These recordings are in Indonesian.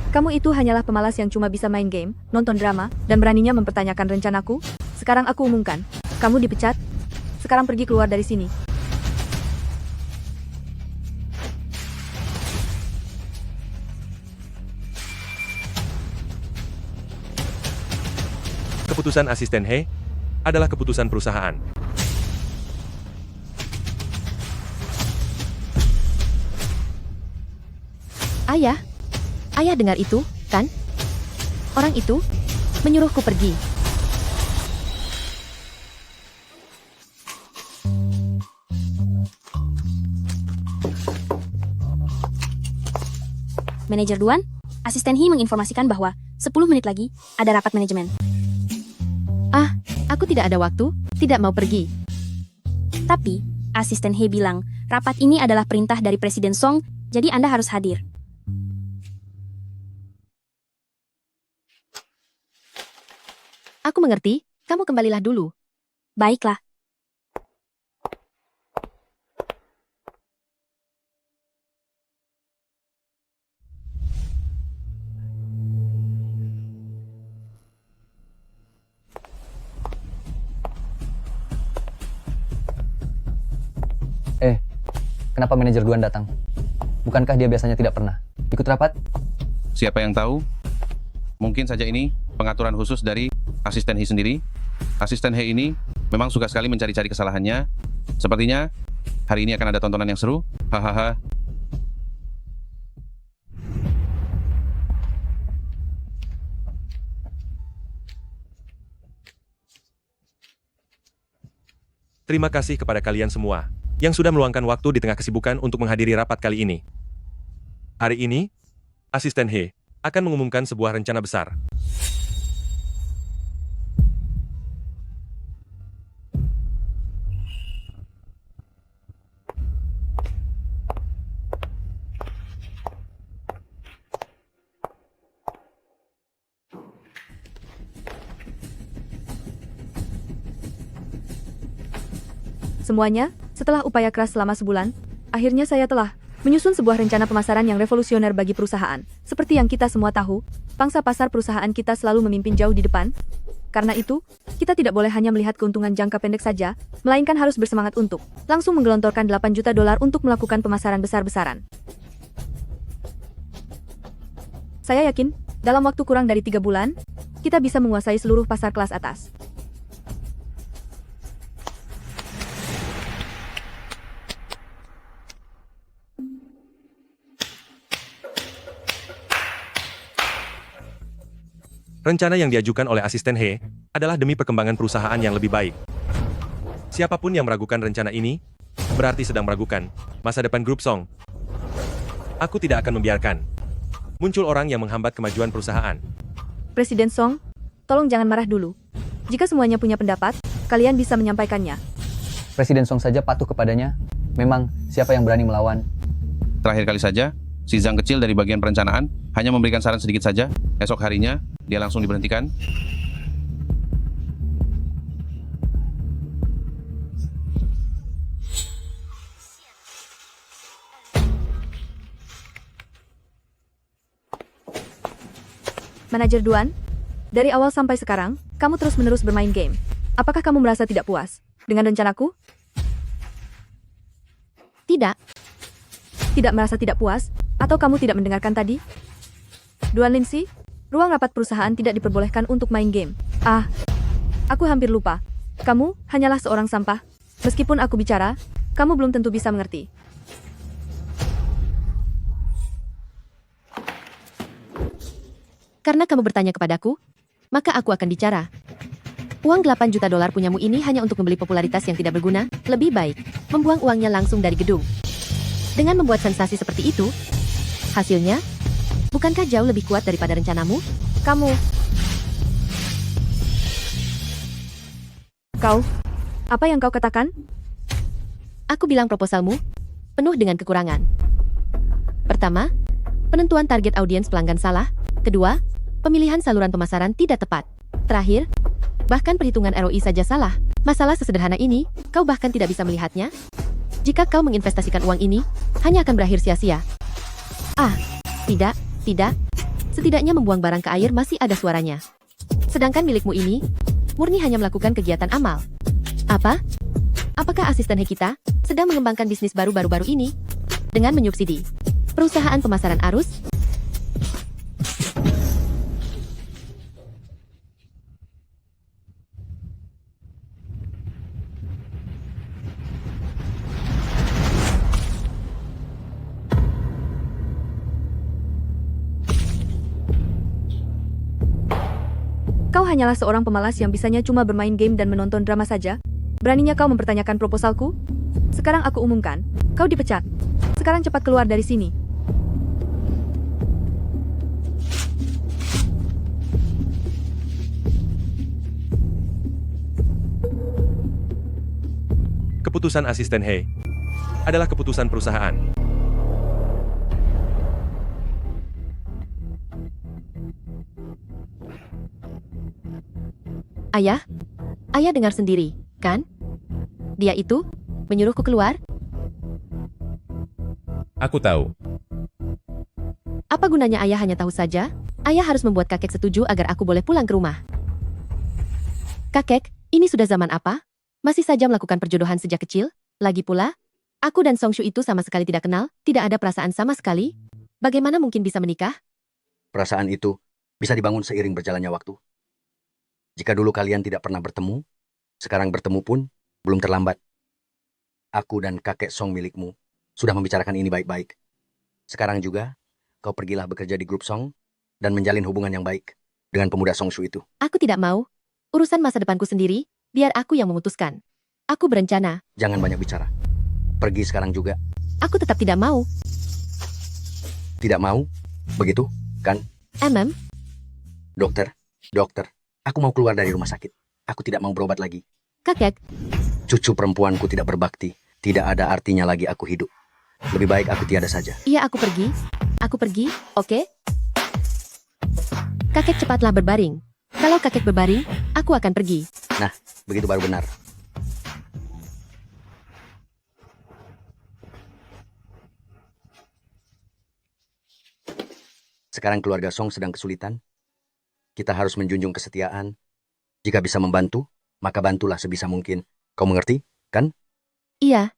Kamu itu hanyalah pemalas yang cuma bisa main game, nonton drama, dan beraninya mempertanyakan rencanaku. Sekarang aku umumkan, kamu dipecat. Sekarang pergi keluar dari sini. Keputusan asisten He adalah keputusan perusahaan. Ayah dengar itu, kan? Orang itu menyuruhku pergi. Manajer Duan, asisten He menginformasikan bahwa 10 menit lagi ada rapat manajemen. Aku tidak ada waktu, tidak mau pergi. Tapi, asisten He bilang, rapat ini adalah perintah dari Presiden Song, jadi Anda harus hadir. Aku mengerti, kamu kembalilah dulu. Baiklah. Kenapa manajer Duan datang? Bukankah dia biasanya tidak pernah ikut rapat? Siapa yang tahu? Mungkin saja ini pengaturan khusus dari asisten He sendiri. Asisten He ini memang suka sekali mencari-cari kesalahannya. Sepertinya hari ini akan ada tontonan yang seru. Hahaha. Terima kasih kepada kalian semua yang sudah meluangkan waktu di tengah kesibukan untuk menghadiri rapat kali ini. Hari ini, asisten He akan mengumumkan sebuah rencana besar. Semuanya, setelah upaya keras selama sebulan, akhirnya saya telah menyusun sebuah rencana pemasaran yang revolusioner bagi perusahaan. Seperti yang kita semua tahu, pangsa pasar perusahaan kita selalu memimpin jauh di depan. Karena itu, kita tidak boleh hanya melihat keuntungan jangka pendek saja, melainkan harus bersemangat untuk langsung menggelontorkan 8 juta dolar untuk melakukan pemasaran besar-besaran. Saya yakin, dalam waktu kurang dari 3 bulan, kita bisa menguasai seluruh pasar kelas atas. Rencana yang diajukan oleh asisten He adalah demi perkembangan perusahaan yang lebih baik. Siapapun yang meragukan rencana ini, berarti sedang meragukan masa depan grup Song. Aku tidak akan membiarkan muncul orang yang menghambat kemajuan perusahaan. Presiden Song, tolong jangan marah dulu. Jika semuanya punya pendapat, kalian bisa menyampaikannya. Presiden Song saja patuh kepadanya. Memang siapa yang berani melawan? Terakhir kali saja, si Zhang kecil dari bagian perencanaan hanya memberikan saran sedikit saja. Esok harinya, dia langsung diberhentikan. Manajer Duan, dari awal sampai sekarang, kamu terus-menerus bermain game. Apakah kamu merasa tidak puas dengan rencanaku? Tidak, Tidak merasa tidak puas? Atau kamu tidak mendengarkan tadi? Duan Lindsay, ruang rapat perusahaan tidak diperbolehkan untuk main game. Aku hampir lupa. Kamu hanyalah seorang sampah. Meskipun aku bicara, kamu belum tentu bisa mengerti. karena kamu bertanya kepadaku, maka aku akan bicara. Uang 8 juta dolar punyamu ini hanya untuk membeli popularitas yang tidak berguna. Lebih baik membuang uangnya langsung dari gedung. Dengan membuat sensasi seperti itu, hasilnya, bukankah jauh lebih kuat daripada rencanamu? Kau, apa yang kau katakan? Aku bilang proposalmu penuh dengan kekurangan. Pertama, penentuan target audiens pelanggan salah. Kedua, pemilihan saluran pemasaran tidak tepat. Terakhir, bahkan perhitungan ROI saja salah. Masalah sesederhana ini, kau bahkan tidak bisa melihatnya. Jika kau menginvestasikan uang ini, hanya akan berakhir sia-sia. Tidak. Setidaknya membuang barang ke air masih ada suaranya. Sedangkan milikmu ini, murni hanya melakukan kegiatan amal. Apa? Apakah asisten He kita sedang mengembangkan bisnis baru-baru ini? Dengan menyubsidi perusahaan pemasaran arus? Kau hanyalah seorang pemalas yang bisanya cuma bermain game dan menonton drama saja? Beraninya kau mempertanyakan proposalku? Sekarang aku umumkan, kau dipecat. Sekarang cepat keluar dari sini. Keputusan asisten He adalah keputusan perusahaan. Ayah? Ayah dengar sendiri, kan? Dia itu menyuruhku keluar? Aku tahu. Apa gunanya ayah hanya tahu saja? Ayah harus membuat kakek setuju agar aku boleh pulang ke rumah. Kakek, ini sudah zaman apa? Masih saja melakukan perjodohan sejak kecil? Lagi pula, aku dan Songshu itu sama sekali tidak kenal, tidak ada perasaan sama sekali. Bagaimana mungkin bisa menikah? Perasaan itu bisa dibangun seiring berjalannya waktu. Jika dulu kalian tidak pernah bertemu, sekarang bertemu pun belum terlambat. Aku dan kakek Song milikmu sudah membicarakan ini baik-baik. Sekarang juga, kau pergilah bekerja di grup Song dan menjalin hubungan yang baik dengan pemuda Songshu itu. Aku tidak mau. Urusan masa depanku sendiri, biar aku yang memutuskan. Aku berencana. Jangan banyak bicara. Pergi sekarang juga. Aku tetap tidak mau. Tidak mau? Begitu, kan? Dokter, aku mau keluar dari rumah sakit. Aku tidak mau berobat lagi. Kakek, Cucu perempuanku tidak berbakti. Tidak ada artinya lagi aku hidup. Lebih baik aku tiada saja. iya aku pergi. Aku pergi, oke? Kakek cepatlah berbaring. Kalau kakek berbaring, aku akan pergi. Nah, begitu baru benar. Sekarang keluarga Song sedang kesulitan. Kita harus menjunjung kesetiaan. Jika bisa membantu, maka bantulah sebisa mungkin. Kau mengerti, kan? Iya,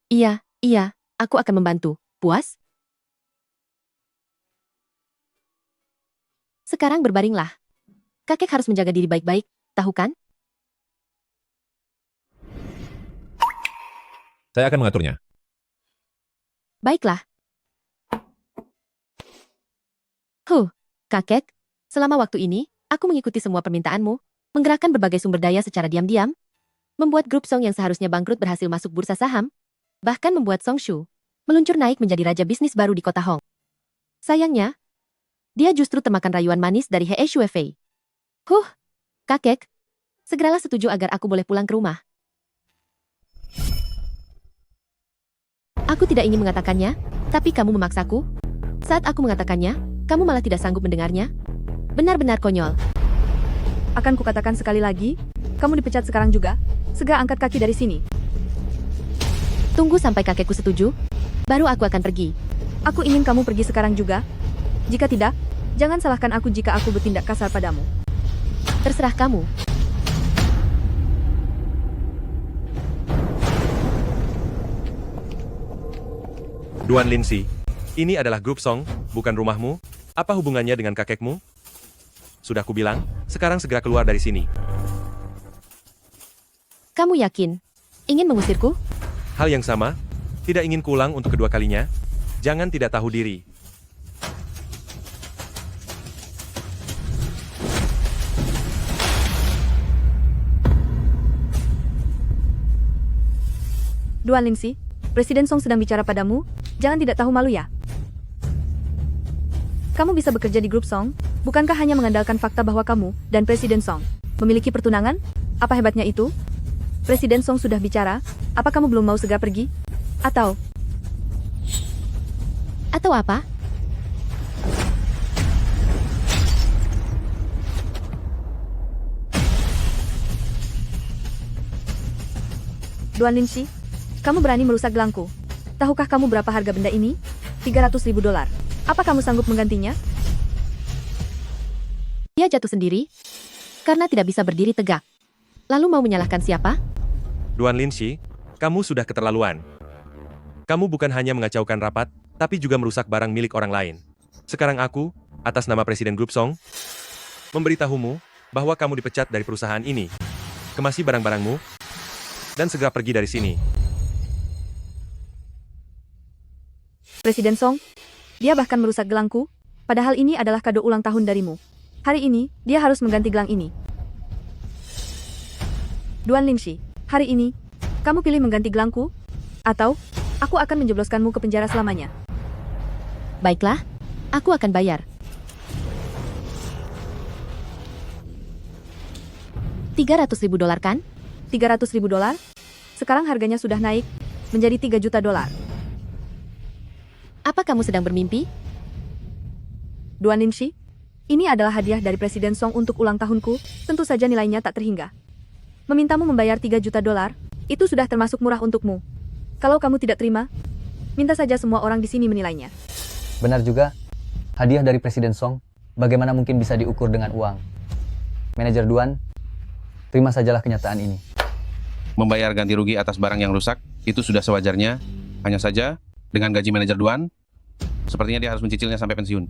aku akan membantu. Puas? Sekarang berbaringlah. Kakek harus menjaga diri baik-baik, tahu kan? Saya akan mengaturnya. Baiklah. Kakek, selama waktu ini, aku mengikuti semua permintaanmu, menggerakkan berbagai sumber daya secara diam-diam, membuat grup Song yang seharusnya bangkrut berhasil masuk bursa saham, bahkan membuat Songshu meluncur naik menjadi raja bisnis baru di kota Hong. Sayangnya, dia justru termakan rayuan manis dari He Shuefei. Kakek, segeralah setuju agar aku boleh pulang ke rumah. Aku tidak ingin mengatakannya, tapi kamu memaksaku. Saat aku mengatakannya, kamu malah tidak sanggup mendengarnya. Benar-benar konyol. Akan kukatakan sekali lagi, kamu dipecat sekarang juga. Segera angkat kaki dari sini. Tunggu sampai kakekku setuju, baru aku akan pergi. Aku ingin kamu pergi sekarang juga. Jika tidak, jangan salahkan aku jika aku bertindak kasar padamu. Terserah kamu. Duan Linsi, ini adalah grup Song, bukan rumahmu. Apa hubungannya dengan kakekmu? Sudah kubilang, sekarang segera keluar dari sini. Kamu yakin? Ingin mengusirku? Hal yang sama, tidak ingin kuulang untuk kedua kalinya. Jangan tidak tahu diri. Duan Lingxi, Presiden Song sedang bicara padamu. Jangan tidak tahu malu ya. Kamu bisa bekerja di grup Song, bukankah hanya mengandalkan fakta bahwa kamu dan Presiden Song memiliki pertunangan? Apa hebatnya itu? Presiden Song sudah bicara, apa kamu belum mau segera pergi? Atau apa? Duan Lingxi, kamu berani merusak gelangku. Tahukah kamu berapa harga benda ini? $300.000. Apa kamu sanggup menggantinya? Dia jatuh sendiri karena tidak bisa berdiri tegak. Lalu mau menyalahkan siapa? Duan Linshi, kamu sudah keterlaluan. Kamu bukan hanya mengacaukan rapat, tapi juga merusak barang milik orang lain. Sekarang aku, atas nama Presiden Grup Song, memberitahumu bahwa kamu dipecat dari perusahaan ini. Kemasi barang-barangmu, dan segera pergi dari sini. Presiden Song, dia bahkan merusak gelangku, padahal ini adalah kado ulang tahun darimu. Hari ini, dia harus mengganti gelang ini. Duan Linshi, hari ini, kamu pilih mengganti gelangku, atau aku akan menjebloskanmu ke penjara selamanya. Baiklah, aku akan bayar. 300.000 dolar kan? 300.000 dolar? Sekarang harganya sudah naik menjadi 3 juta dolar. Apa kamu sedang bermimpi? Duan Linshi, ini adalah hadiah dari Presiden Song untuk ulang tahunku, tentu saja nilainya tak terhingga. Memintamu membayar 3 juta dolar, itu sudah termasuk murah untukmu. Kalau kamu tidak terima, minta saja semua orang di sini menilainya. Benar juga, hadiah dari Presiden Song, bagaimana mungkin bisa diukur dengan uang? Manajer Duan, terima sajalah kenyataan ini. Membayar ganti rugi atas barang yang rusak, itu sudah sewajarnya. Hanya saja, dengan gaji manajer Duan, sepertinya dia harus mencicilnya sampai pensiun.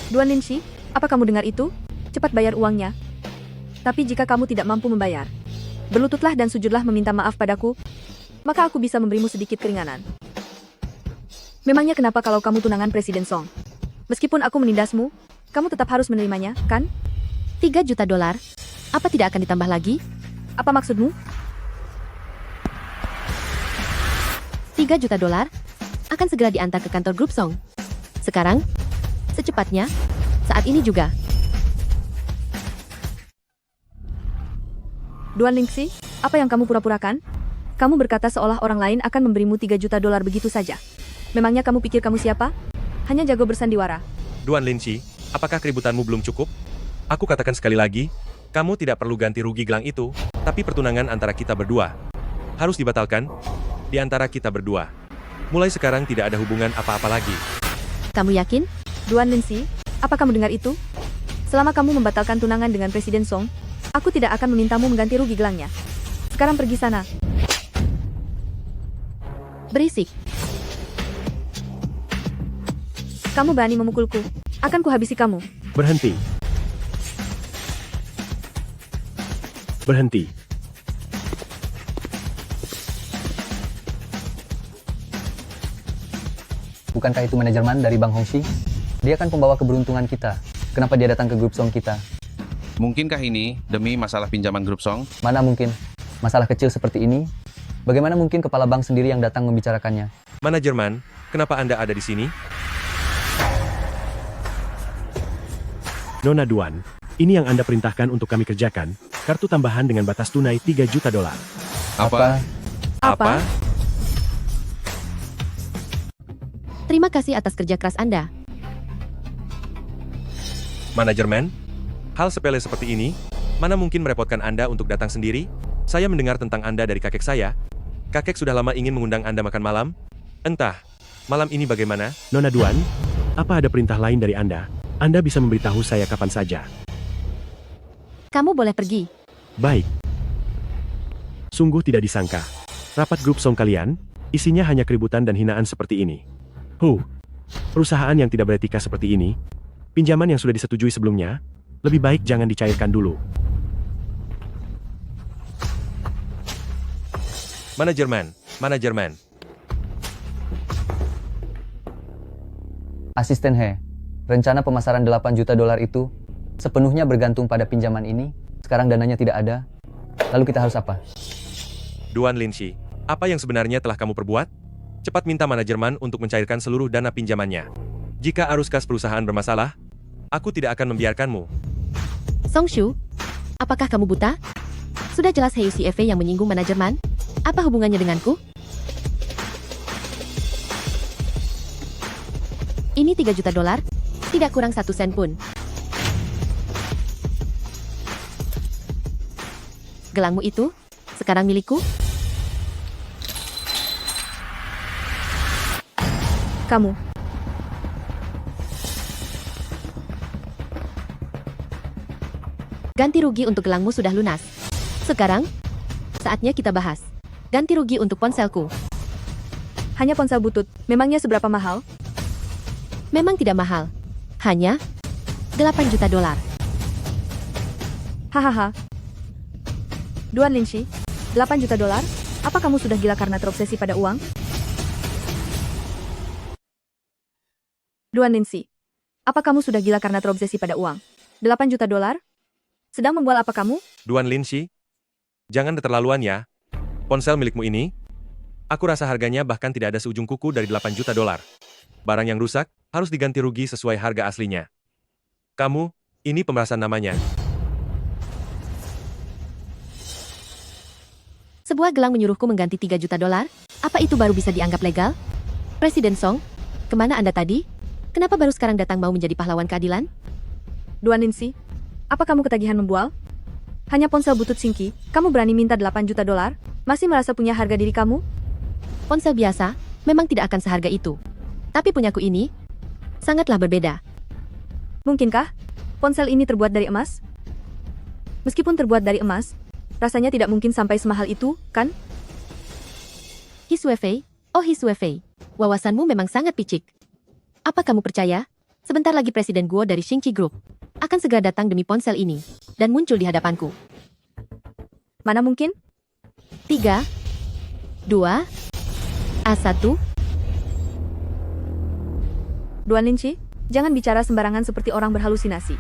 Duan Linshi, apa kamu dengar itu? Cepat bayar uangnya. Tapi jika kamu tidak mampu membayar, berlututlah dan sujudlah meminta maaf padaku, maka aku bisa memberimu sedikit keringanan. Memangnya kenapa kalau kamu tunangan Presiden Song? Meskipun aku menindasmu, kamu tetap harus menerimanya, kan? 3 juta dolar? Apa tidak akan ditambah lagi? Apa maksudmu? 3 juta dolar akan segera diantar ke kantor Grup Song. Sekarang, secepatnya, saat ini juga. Duan Linshi, apa yang kamu pura-purakan? Kamu berkata seolah orang lain akan memberimu 3 juta dolar begitu saja. Memangnya kamu pikir kamu siapa? Hanya jago bersandiwara. Duan Linshi, apakah keributanmu belum cukup? Aku katakan sekali lagi, kamu tidak perlu ganti rugi gelang itu, tapi pertunangan antara kita berdua harus dibatalkan di antara kita berdua. Mulai sekarang tidak ada hubungan apa-apa lagi. Kamu yakin? Duan Linshi, apa kamu dengar itu? Selama kamu membatalkan tunangan dengan Presiden Song, aku tidak akan memintamu mengganti rugi gelangnya. Sekarang pergi sana. Berisik. Kamu berani memukulku. Akan kuhabisi kamu. Berhenti. Berhenti. Bukankah itu manajerman dari Bang Hongxi? Dia kan pembawa keberuntungan kita. Kenapa dia datang ke Grup Song kita? Mungkinkah ini demi masalah pinjaman Grup Song? Mana mungkin? Masalah kecil seperti ini? Bagaimana mungkin kepala bank sendiri yang datang membicarakannya? Manajerman, kenapa Anda ada di sini? Nona Duan, ini yang Anda perintahkan untuk kami kerjakan. Kartu tambahan dengan batas tunai 3 juta dolar. Apa? Apa? Terima kasih atas kerja keras Anda. Manajerman, hal sepele seperti ini, mana mungkin merepotkan Anda untuk datang sendiri? Saya mendengar tentang Anda dari kakek saya. Kakek sudah lama ingin mengundang Anda makan malam. Entah, malam ini bagaimana? Nona Duan, apa ada perintah lain dari Anda? Anda bisa memberitahu saya kapan saja. Kamu boleh pergi. Baik. Sungguh tidak disangka. Rapat Grup Song kalian, isinya hanya keributan dan hinaan seperti ini. Perusahaan yang tidak beretika seperti ini, pinjaman yang sudah disetujui sebelumnya, lebih baik jangan dicairkan dulu. Manajerman. Asisten He, rencana pemasaran 8 juta dolar itu sepenuhnya bergantung pada pinjaman ini. Sekarang dananya tidak ada. Lalu kita harus apa? Duan Linshi, apa yang sebenarnya telah kamu perbuat? Cepat minta manajerman untuk mencairkan seluruh dana pinjamannya. Jika arus kas perusahaan bermasalah, aku tidak akan membiarkanmu. Song Shu, apakah kamu buta? Sudah jelas Hei CFA yang menyinggung manajerman. Apa hubungannya denganku? Ini 3 juta dolar, tidak kurang 1 sen pun. Gelangmu itu, sekarang milikku. Kamu. Ganti rugi untuk gelangmu sudah lunas. Sekarang, saatnya kita bahas. Ganti rugi untuk ponselku. Hanya ponsel butut, memangnya seberapa mahal? Memang tidak mahal. Hanya 8 juta dolar. Hahaha. Duan Linshi, 8 juta dolar? Apa kamu sudah gila karena terobsesi pada uang? Duan Linshi, apa kamu sudah gila karena terobsesi pada uang? 8 juta dolar? Sedang membual apa kamu? Duan Linshi, jangan keterlaluan ya. Ponsel milikmu ini, aku rasa harganya bahkan tidak ada seujung kuku dari 8 juta dolar. Barang yang rusak, harus diganti rugi sesuai harga aslinya. Kamu, ini pemerasan namanya. Sebuah gelang menyuruhku mengganti 3 juta dolar? Apa itu baru bisa dianggap legal? Presiden Song, kemana Anda tadi? Kenapa baru sekarang datang mau menjadi pahlawan keadilan? Duan Linshi, apa kamu ketagihan membual? Hanya ponsel butut Singki, kamu berani minta 8 juta dolar? Masih merasa punya harga diri kamu? Ponsel biasa, memang tidak akan seharga itu. Tapi punyaku ini, sangatlah berbeda. Mungkinkah ponsel ini terbuat dari emas? Meskipun terbuat dari emas, rasanya tidak mungkin sampai semahal itu, kan? Hiswefei, oh Hiswefei, wawasanmu memang sangat picik. Apa kamu percaya? Sebentar lagi Presiden Guo dari Xingqi Group akan segera datang demi ponsel ini dan muncul di hadapanku. Mana mungkin? 3, 2, A1. Duan Linshi, jangan bicara sembarangan seperti orang berhalusinasi.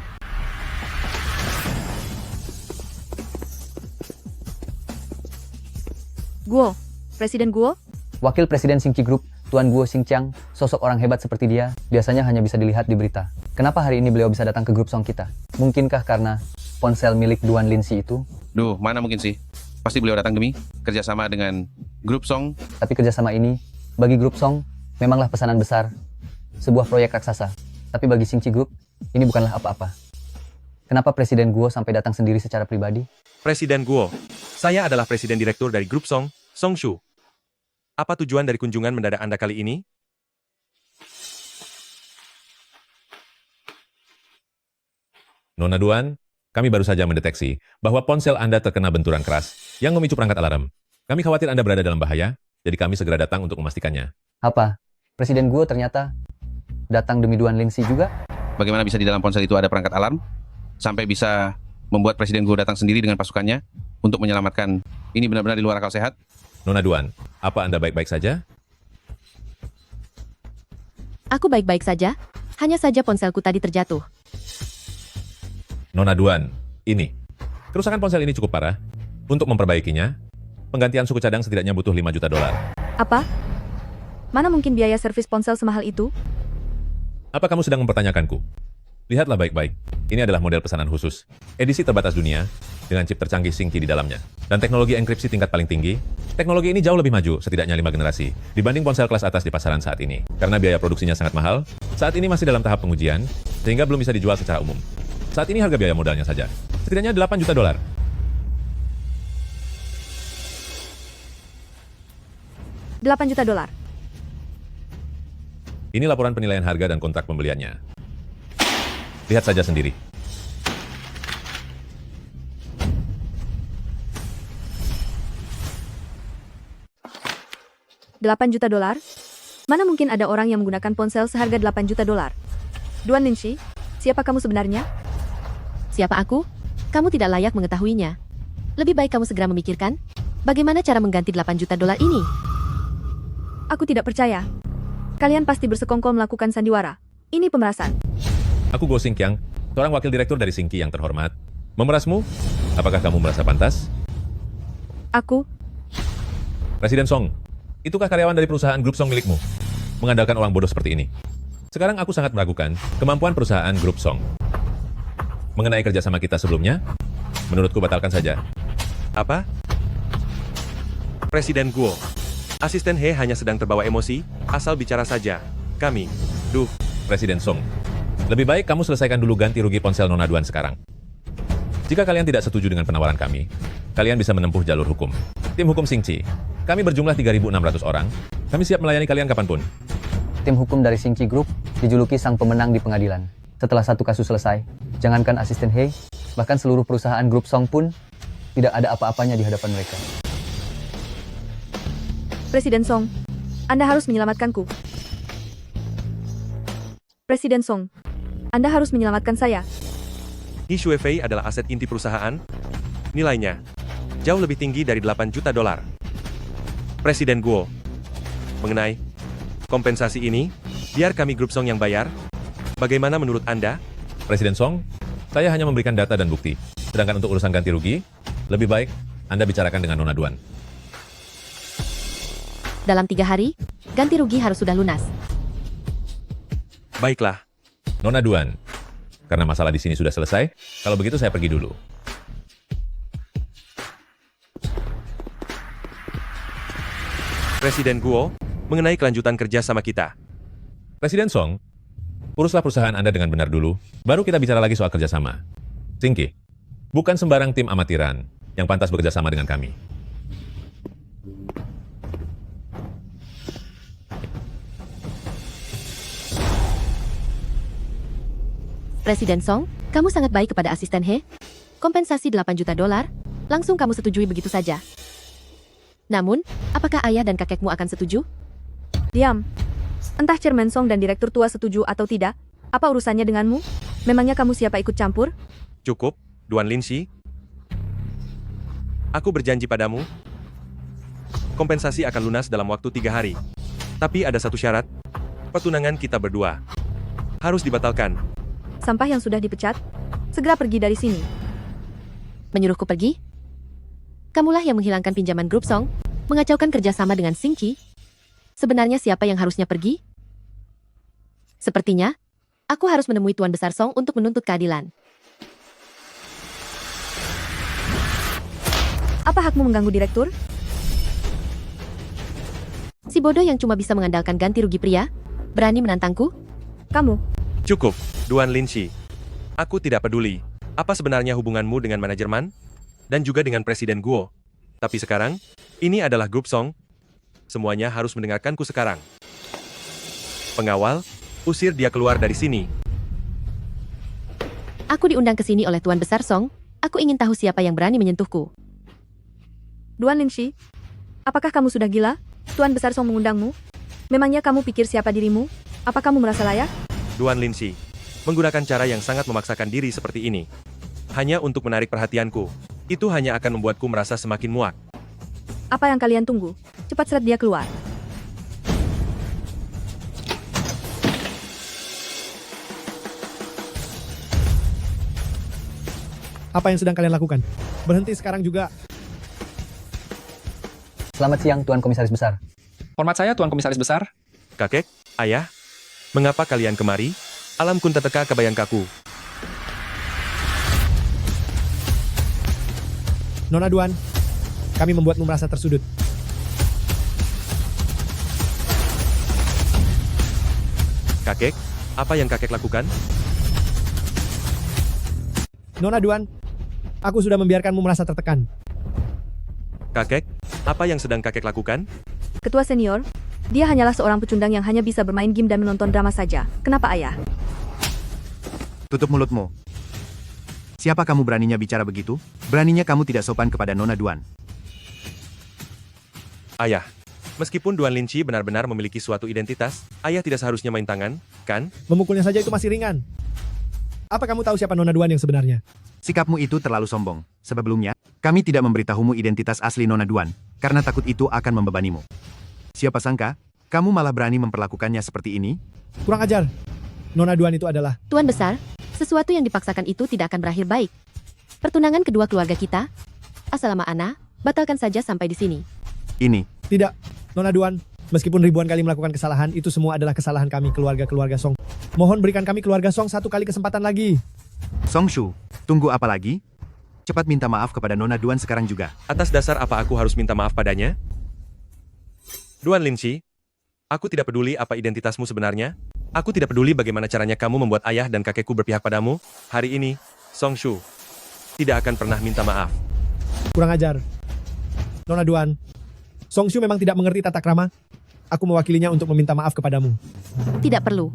Guo, Presiden Guo? Wakil Presiden Xingqi Group, Tuan Guo Xingqiang, sosok orang hebat seperti dia, biasanya hanya bisa dilihat di berita. Kenapa hari ini beliau bisa datang ke grup Song kita? Mungkinkah karena ponsel milik Duan Linshi itu? Duh, mana mungkin sih? Pasti beliau datang demi kerjasama dengan grup Song. Tapi kerjasama ini, bagi grup Song, memanglah pesanan besar. Sebuah proyek raksasa. Tapi bagi Xingqi Group, ini bukanlah apa-apa. Kenapa Presiden Guo sampai datang sendiri secara pribadi? Presiden Guo, saya adalah Presiden Direktur dari grup Song, Song Shu. Apa tujuan dari kunjungan mendadak Anda kali ini? Nona Duan, kami baru saja mendeteksi bahwa ponsel Anda terkena benturan keras yang memicu perangkat alarm. Kami khawatir Anda berada dalam bahaya, jadi kami segera datang untuk memastikannya. Apa? Presiden Guo ternyata datang demi Duan Linshi juga? Bagaimana bisa di dalam ponsel itu ada perangkat alarm? Sampai bisa membuat Presiden Guo datang sendiri dengan pasukannya untuk menyelamatkan ini benar-benar di luar akal sehat? Nona Duan, apa Anda baik-baik saja? Aku baik-baik saja, hanya saja ponselku tadi terjatuh. Nona Duan, ini. Kerusakan ponsel ini cukup parah. Untuk memperbaikinya, penggantian suku cadang setidaknya butuh 5 juta dolar. Apa? Mana mungkin biaya servis ponsel semahal itu? Apa kamu sedang mempertanyakanku? Lihatlah baik-baik. Ini adalah model pesanan khusus. Edisi terbatas dunia, dengan chip tercanggih Xingqi di dalamnya. Dan teknologi enkripsi tingkat paling tinggi. Teknologi ini jauh lebih maju, setidaknya 5 generasi, dibanding ponsel kelas atas di pasaran saat ini. Karena biaya produksinya sangat mahal, saat ini masih dalam tahap pengujian, sehingga belum bisa dijual secara umum. Saat ini harga biaya modalnya saja, setidaknya 8 juta dolar. $8 juta. Ini laporan penilaian harga dan kontrak pembeliannya. Lihat saja sendiri. $8 juta? Mana mungkin ada orang yang menggunakan ponsel seharga $8 juta? Duan Linshi, siapa kamu sebenarnya? Siapa aku? Kamu tidak layak mengetahuinya. Lebih baik kamu segera memikirkan bagaimana cara mengganti $8 juta ini. Aku tidak percaya. Kalian pasti bersekongkol melakukan sandiwara. Ini pemerasan. Aku Guo Xingqiang, seorang wakil direktur dari Xingqi yang terhormat. Memerasmu? Apakah kamu merasa pantas? Aku, Presiden Song, itukah karyawan dari perusahaan grup Song milikmu? Mengandalkan orang bodoh seperti ini. Sekarang aku sangat meragukan kemampuan perusahaan grup Song. Mengenai kerjasama kita sebelumnya, menurutku batalkan saja. Apa? Presiden Guo, asisten He hanya sedang terbawa emosi, asal bicara saja. Kami, Presiden Song, lebih baik kamu selesaikan dulu ganti rugi ponsel Nona Duan sekarang. Jika kalian tidak setuju dengan penawaran kami, kalian bisa menempuh jalur hukum. Tim hukum Xingqi, kami berjumlah 3.600 orang. Kami siap melayani kalian kapanpun. Tim hukum dari Xingqi Group dijuluki sang pemenang di pengadilan. Setelah satu kasus selesai, jangankan asisten He, Bahkan seluruh perusahaan grup Song pun tidak ada apa-apanya di hadapan mereka. Presiden Song, Anda harus menyelamatkanku. Presiden Song, Anda harus menyelamatkan saya. He Shuifei adalah aset inti perusahaan. Nilainya jauh lebih tinggi dari 8 juta dolar. Presiden Guo, mengenai kompensasi ini, biar kami grup Song yang bayar. Bagaimana menurut Anda? Presiden Song, saya hanya memberikan data dan bukti. Sedangkan untuk urusan ganti rugi, lebih baik Anda bicarakan dengan Nona Duan. Dalam 3 hari, ganti rugi harus sudah lunas. Baiklah, Nona Duan, karena masalah di sini sudah selesai, kalau begitu saya pergi dulu. Presiden Guo, mengenai kelanjutan kerja sama kita. Presiden Song, uruslah perusahaan Anda dengan benar dulu, baru kita bicara lagi soal kerjasama. Singki, bukan sembarang tim amatiran yang pantas bekerja sama dengan kami. Presiden Song, kamu sangat baik kepada asisten He. Kompensasi 8 juta dolar, langsung kamu setujui begitu saja. Namun, apakah ayah dan kakekmu akan setuju? Diam. Entah Chairman Song dan Direktur Tua setuju atau tidak, apa urusannya denganmu? Memangnya kamu siapa ikut campur? Cukup, Duan Linshi. Aku berjanji padamu, kompensasi akan lunas dalam waktu 3 hari. Tapi ada satu syarat, pertunangan kita berdua harus dibatalkan. Sampah yang sudah dipecat, segera pergi dari sini. Menyuruhku pergi? Kamulah yang menghilangkan pinjaman grup Song, mengacaukan kerjasama dengan Singki. Sebenarnya siapa yang harusnya pergi? Sepertinya, aku harus menemui Tuan Besar Song untuk menuntut keadilan. Apa hakmu mengganggu direktur? Si bodoh yang cuma bisa mengandalkan ganti rugi pria, berani menantangku? Kamu. Cukup, Duan Linshi. Aku tidak peduli apa sebenarnya hubunganmu dengan manajemen dan juga dengan Presiden Guo. Tapi sekarang, ini adalah grup Song. Semuanya harus mendengarkanku sekarang. Pengawal, usir dia keluar dari sini. Aku diundang ke sini oleh Tuan Besar Song. Aku ingin tahu siapa yang berani menyentuhku. Duan Linshi, apakah kamu sudah gila? Tuan Besar Song mengundangmu? Memangnya kamu pikir siapa dirimu? Apa kamu merasa layak? Duan Linshi, menggunakan cara yang sangat memaksakan diri seperti ini. Hanya untuk menarik perhatianku. Itu hanya akan membuatku merasa semakin muak. Apa yang kalian tunggu? Cepat seret dia keluar. Apa yang sedang kalian lakukan? Berhenti sekarang juga. Selamat siang, Tuan Komisaris Besar. Hormat saya, Tuan Komisaris Besar. Kakek, ayah, mengapa kalian kemari? Alam kun teteka kebayang kaku. Nona Duan, kami membuatmu merasa tersudut. Kakek, apa yang kakek lakukan? Nona Duan, aku sudah membiarkanmu merasa tertekan. Kakek, apa yang sedang kakek lakukan? Ketua senior, dia hanyalah seorang pecundang yang hanya bisa bermain game dan menonton drama saja. Kenapa ayah? Tutup mulutmu. Siapa kamu beraninya bicara begitu? Beraninya kamu tidak sopan kepada Nona Duan. Ayah, meskipun Duan Linshi benar-benar memiliki suatu identitas, ayah tidak seharusnya main tangan, kan? Memukulnya saja itu masih ringan. Apa kamu tahu siapa Nona Duan yang sebenarnya? Sikapmu itu terlalu sombong. Sebelumnya, kami tidak memberitahumu identitas asli Nona Duan, karena takut itu akan membebanimu. Siapa sangka, kamu malah berani memperlakukannya seperti ini? Kurang ajar. Nona Duan itu adalah... Tuan Besar, sesuatu yang dipaksakan itu tidak akan berakhir baik. Pertunangan kedua keluarga kita, asal lama Ana, batalkan saja sampai di sini. Ini. Tidak, Nona Duan. Meskipun ribuan kali melakukan kesalahan, itu semua adalah kesalahan kami keluarga-keluarga Song. Mohon berikan kami keluarga Song satu kali kesempatan lagi. Song Shu, tunggu apa lagi? Cepat minta maaf kepada Nona Duan sekarang juga. Atas dasar apa aku harus minta maaf padanya? Duan Linshi, aku tidak peduli apa identitasmu sebenarnya. Aku tidak peduli bagaimana caranya kamu membuat ayah dan kakekku berpihak padamu. Hari ini, Song Shu tidak akan pernah minta maaf. Kurang ajar. Nona Duan, Song Shu memang tidak mengerti tata krama. Aku mewakilinya untuk meminta maaf kepadamu. Tidak perlu.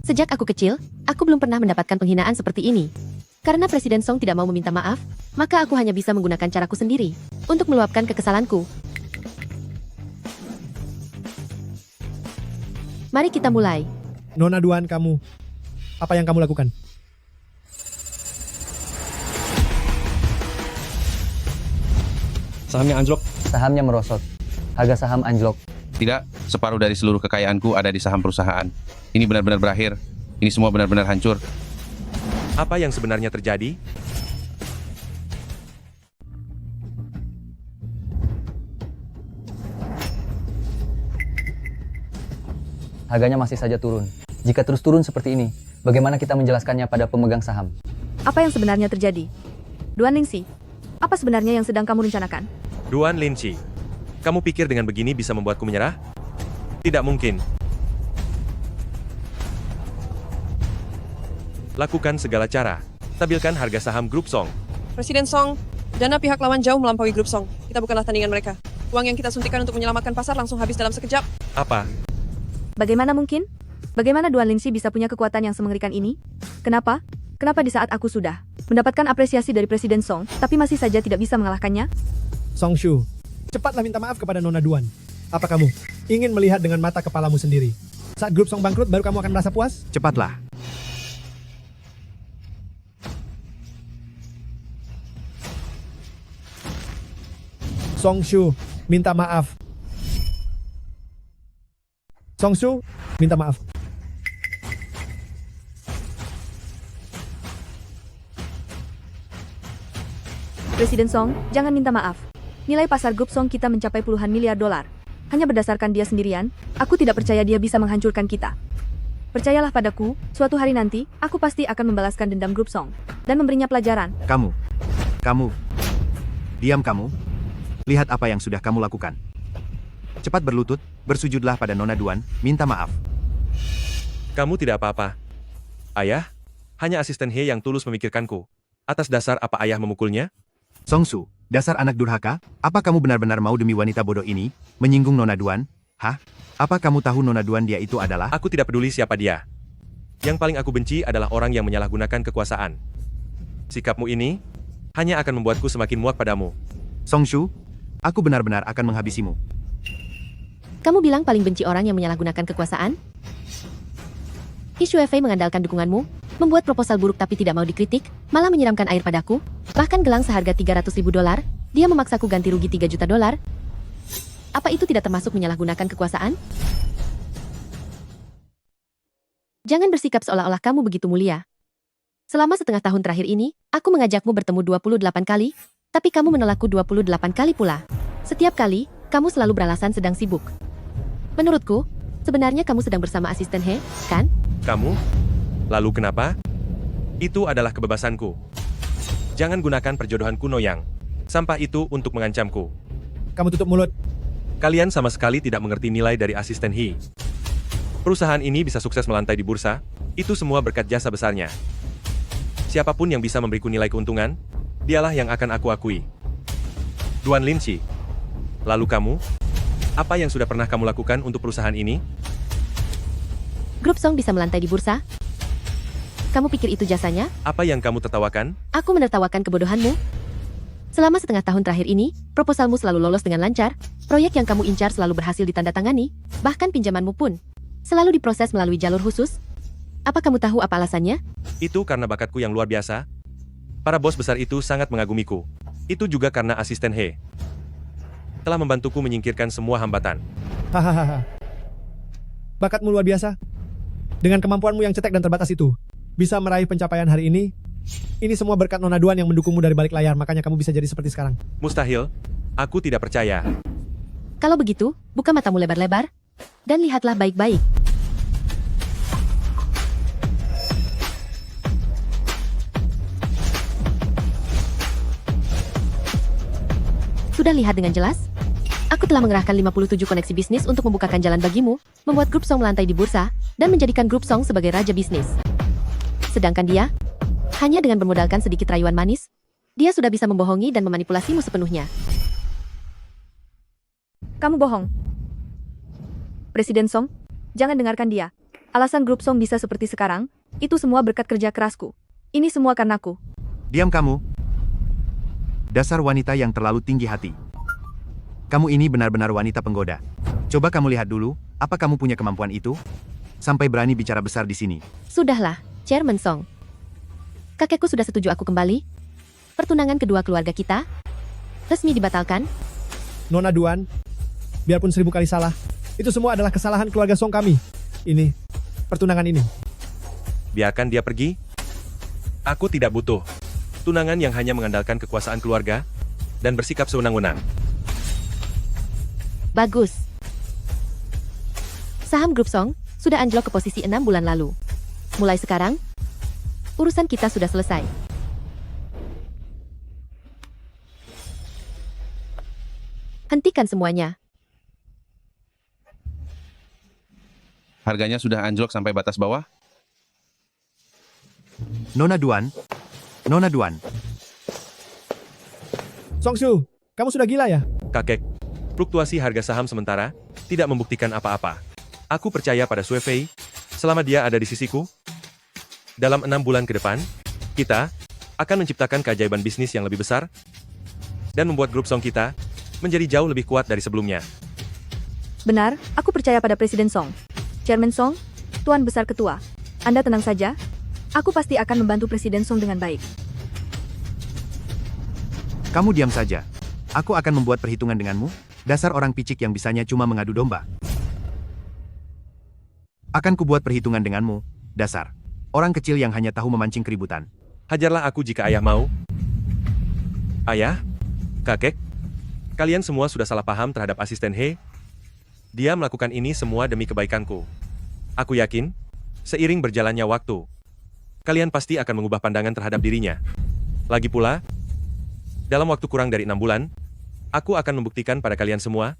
Sejak aku kecil, aku belum pernah mendapatkan penghinaan seperti ini. Karena Presiden Song tidak mau meminta maaf, maka aku hanya bisa menggunakan caraku sendiri untuk meluapkan kekesalanku. Mari kita mulai. Nona Duan, kamu. Apa yang kamu lakukan? Sahamnya anjlok. Sahamnya merosot. Harga saham anjlok. Tidak, separuh dari seluruh kekayaanku ada di saham perusahaan. Ini benar-benar berakhir. Ini semua benar-benar hancur. Apa yang sebenarnya terjadi? Harganya masih saja turun. Jika terus turun seperti ini, bagaimana kita menjelaskannya pada pemegang saham? Apa yang sebenarnya terjadi? Duan Lingxi, apa sebenarnya yang sedang kamu rencanakan? Duan Lingxi, kamu pikir dengan begini bisa membuatku menyerah? Tidak mungkin. Lakukan segala cara. Stabilkan harga saham Grup Song. Presiden Song, dana pihak lawan jauh melampaui Grup Song. Kita bukanlah tandingan mereka. Uang yang kita suntikan untuk menyelamatkan pasar langsung habis dalam sekejap. Apa? Bagaimana mungkin? Bagaimana Duan Lingxi bisa punya kekuatan yang semengerikan ini? Kenapa? Kenapa di saat aku sudah mendapatkan apresiasi dari Presiden Song, tapi masih saja tidak bisa mengalahkannya? Song Shu, cepatlah minta maaf kepada Nona Duan. Apa kamu ingin melihat dengan mata kepalamu sendiri? Saat Grup Song bangkrut, baru kamu akan merasa puas? Cepatlah. Song Shu, minta maaf. Song Shu, minta maaf. Presiden Song, jangan minta maaf. Nilai pasar Grup Song kita mencapai puluhan miliar dolar. Hanya berdasarkan dia sendirian, aku tidak percaya dia bisa menghancurkan kita. Percayalah padaku, suatu hari nanti, aku pasti akan membalaskan dendam Grup Song dan memberinya pelajaran. Kamu. Diam kamu. Lihat apa yang sudah kamu lakukan. Cepat berlutut, bersujudlah pada Nona Duan, minta maaf. Kamu tidak apa-apa. Ayah, hanya asisten He yang tulus memikirkanku. Atas dasar apa ayah memukulnya? Song Su, dasar anak durhaka, apa kamu benar-benar mau demi wanita bodoh ini, menyinggung Nona Duan? Hah? Apa kamu tahu Nona Duan dia itu adalah? Aku tidak peduli siapa dia. Yang paling aku benci adalah orang yang menyalahgunakan kekuasaan. Sikapmu ini hanya akan membuatku semakin muak padamu. Song Shu, aku benar-benar akan menghabisimu. Kamu bilang paling benci orang yang menyalahgunakan kekuasaan? He Shuefei mengandalkan dukunganmu, membuat proposal buruk tapi tidak mau dikritik, malah menyiramkan air padaku, bahkan gelang seharga 300.000 dolar, dia memaksaku ganti rugi 3 juta dolar. Apa itu tidak termasuk menyalahgunakan kekuasaan? Jangan bersikap seolah-olah kamu begitu mulia. Selama setengah tahun terakhir ini, aku mengajakmu bertemu 28 kali, tapi kamu menolakku 28 kali pula. Setiap kali, kamu selalu beralasan sedang sibuk. Menurutku, sebenarnya kamu sedang bersama asisten He, kan? Kamu? Lalu kenapa? Itu adalah kebebasanku. Jangan gunakan perjodohan kuno yang sampah itu untuk mengancamku. Kamu tutup mulut. Kalian sama sekali tidak mengerti nilai dari asisten He. Perusahaan ini bisa sukses melantai di bursa, itu semua berkat jasa besarnya. Siapapun yang bisa memberiku nilai keuntungan, dialah yang akan aku akui. Duan Lingxi. Lalu kamu? Apa yang sudah pernah kamu lakukan untuk perusahaan ini? Grup Song bisa melantai di bursa? Kamu pikir itu jasanya? Apa yang kamu tertawakan? Aku menertawakan kebodohanmu. Selama setengah tahun terakhir ini, proposalmu selalu lolos dengan lancar, proyek yang kamu incar selalu berhasil ditandatangani, bahkan pinjamanmu pun selalu diproses melalui jalur khusus. Apa kamu tahu apa alasannya? Itu karena bakatku yang luar biasa. Para bos besar itu sangat mengagumiku. Itu juga karena asisten He telah membantuku menyingkirkan semua hambatan. Hahaha. Bakatmu luar biasa. Dengan kemampuanmu yang cetek dan terbatas itu, bisa meraih pencapaian hari ini. Ini semua berkat Nona Duan yang mendukungmu dari balik layar, makanya kamu bisa jadi seperti sekarang. Mustahil. Aku tidak percaya. Kalau begitu, buka matamu lebar-lebar, dan lihatlah baik-baik. Sudah lihat dengan jelas? Aku telah mengerahkan 57 koneksi bisnis untuk membukakan jalan bagimu, membuat Grup Song melantai di bursa, dan menjadikan Grup Song sebagai raja bisnis. Sedangkan dia, hanya dengan bermodalkan sedikit rayuan manis, dia sudah bisa membohongi dan memanipulasimu sepenuhnya. Kamu bohong. Presiden Song, jangan dengarkan dia. Alasan Grup Song bisa seperti sekarang, itu semua berkat kerja kerasku. Ini semua karenaku. Diam kamu. Dasar wanita yang terlalu tinggi hati. Kamu ini benar-benar wanita penggoda. Coba kamu lihat dulu, apa kamu punya kemampuan itu? Sampai berani bicara besar di sini. Sudahlah, Chairman Song. Kakekku sudah setuju aku kembali. Pertunangan kedua keluarga kita resmi dibatalkan. Nona Duan, biarpun 1000 kali salah, itu semua adalah kesalahan keluarga Song kami. Ini, pertunangan ini. Biarkan dia pergi. Aku tidak butuh tunangan yang hanya mengandalkan kekuasaan keluarga dan bersikap sewenang-wenang. Bagus. Saham grup Song sudah anjlok ke posisi 6 bulan lalu. Mulai sekarang, urusan kita sudah selesai. Hentikan semuanya. Harganya sudah anjlok sampai batas bawah. Nona Duan. Nona Duan. Song Shu, kamu sudah gila ya? Kakek, fluktuasi harga saham sementara tidak membuktikan apa-apa. Aku percaya pada Sue Fei selama dia ada di sisiku. Dalam 6 bulan ke depan, kita akan menciptakan keajaiban bisnis yang lebih besar dan membuat grup Song kita menjadi jauh lebih kuat dari sebelumnya. Benar, aku percaya pada Presiden Song. Chairman Song, Tuan Besar Ketua, Anda tenang saja. Aku pasti akan membantu Presiden Song dengan baik. Kamu diam saja. Aku akan membuat perhitungan denganmu, dasar orang picik yang bisanya cuma mengadu domba. Akan kubuat perhitungan denganmu, dasar orang kecil yang hanya tahu memancing keributan. Hajarlah aku jika ayah mau. Ayah, kakek, kalian semua sudah salah paham terhadap asisten He. Dia melakukan ini semua demi kebaikanku. Aku yakin, seiring berjalannya waktu, kalian pasti akan mengubah pandangan terhadap dirinya. Lagi pula, dalam waktu kurang dari 6 bulan, aku akan membuktikan pada kalian semua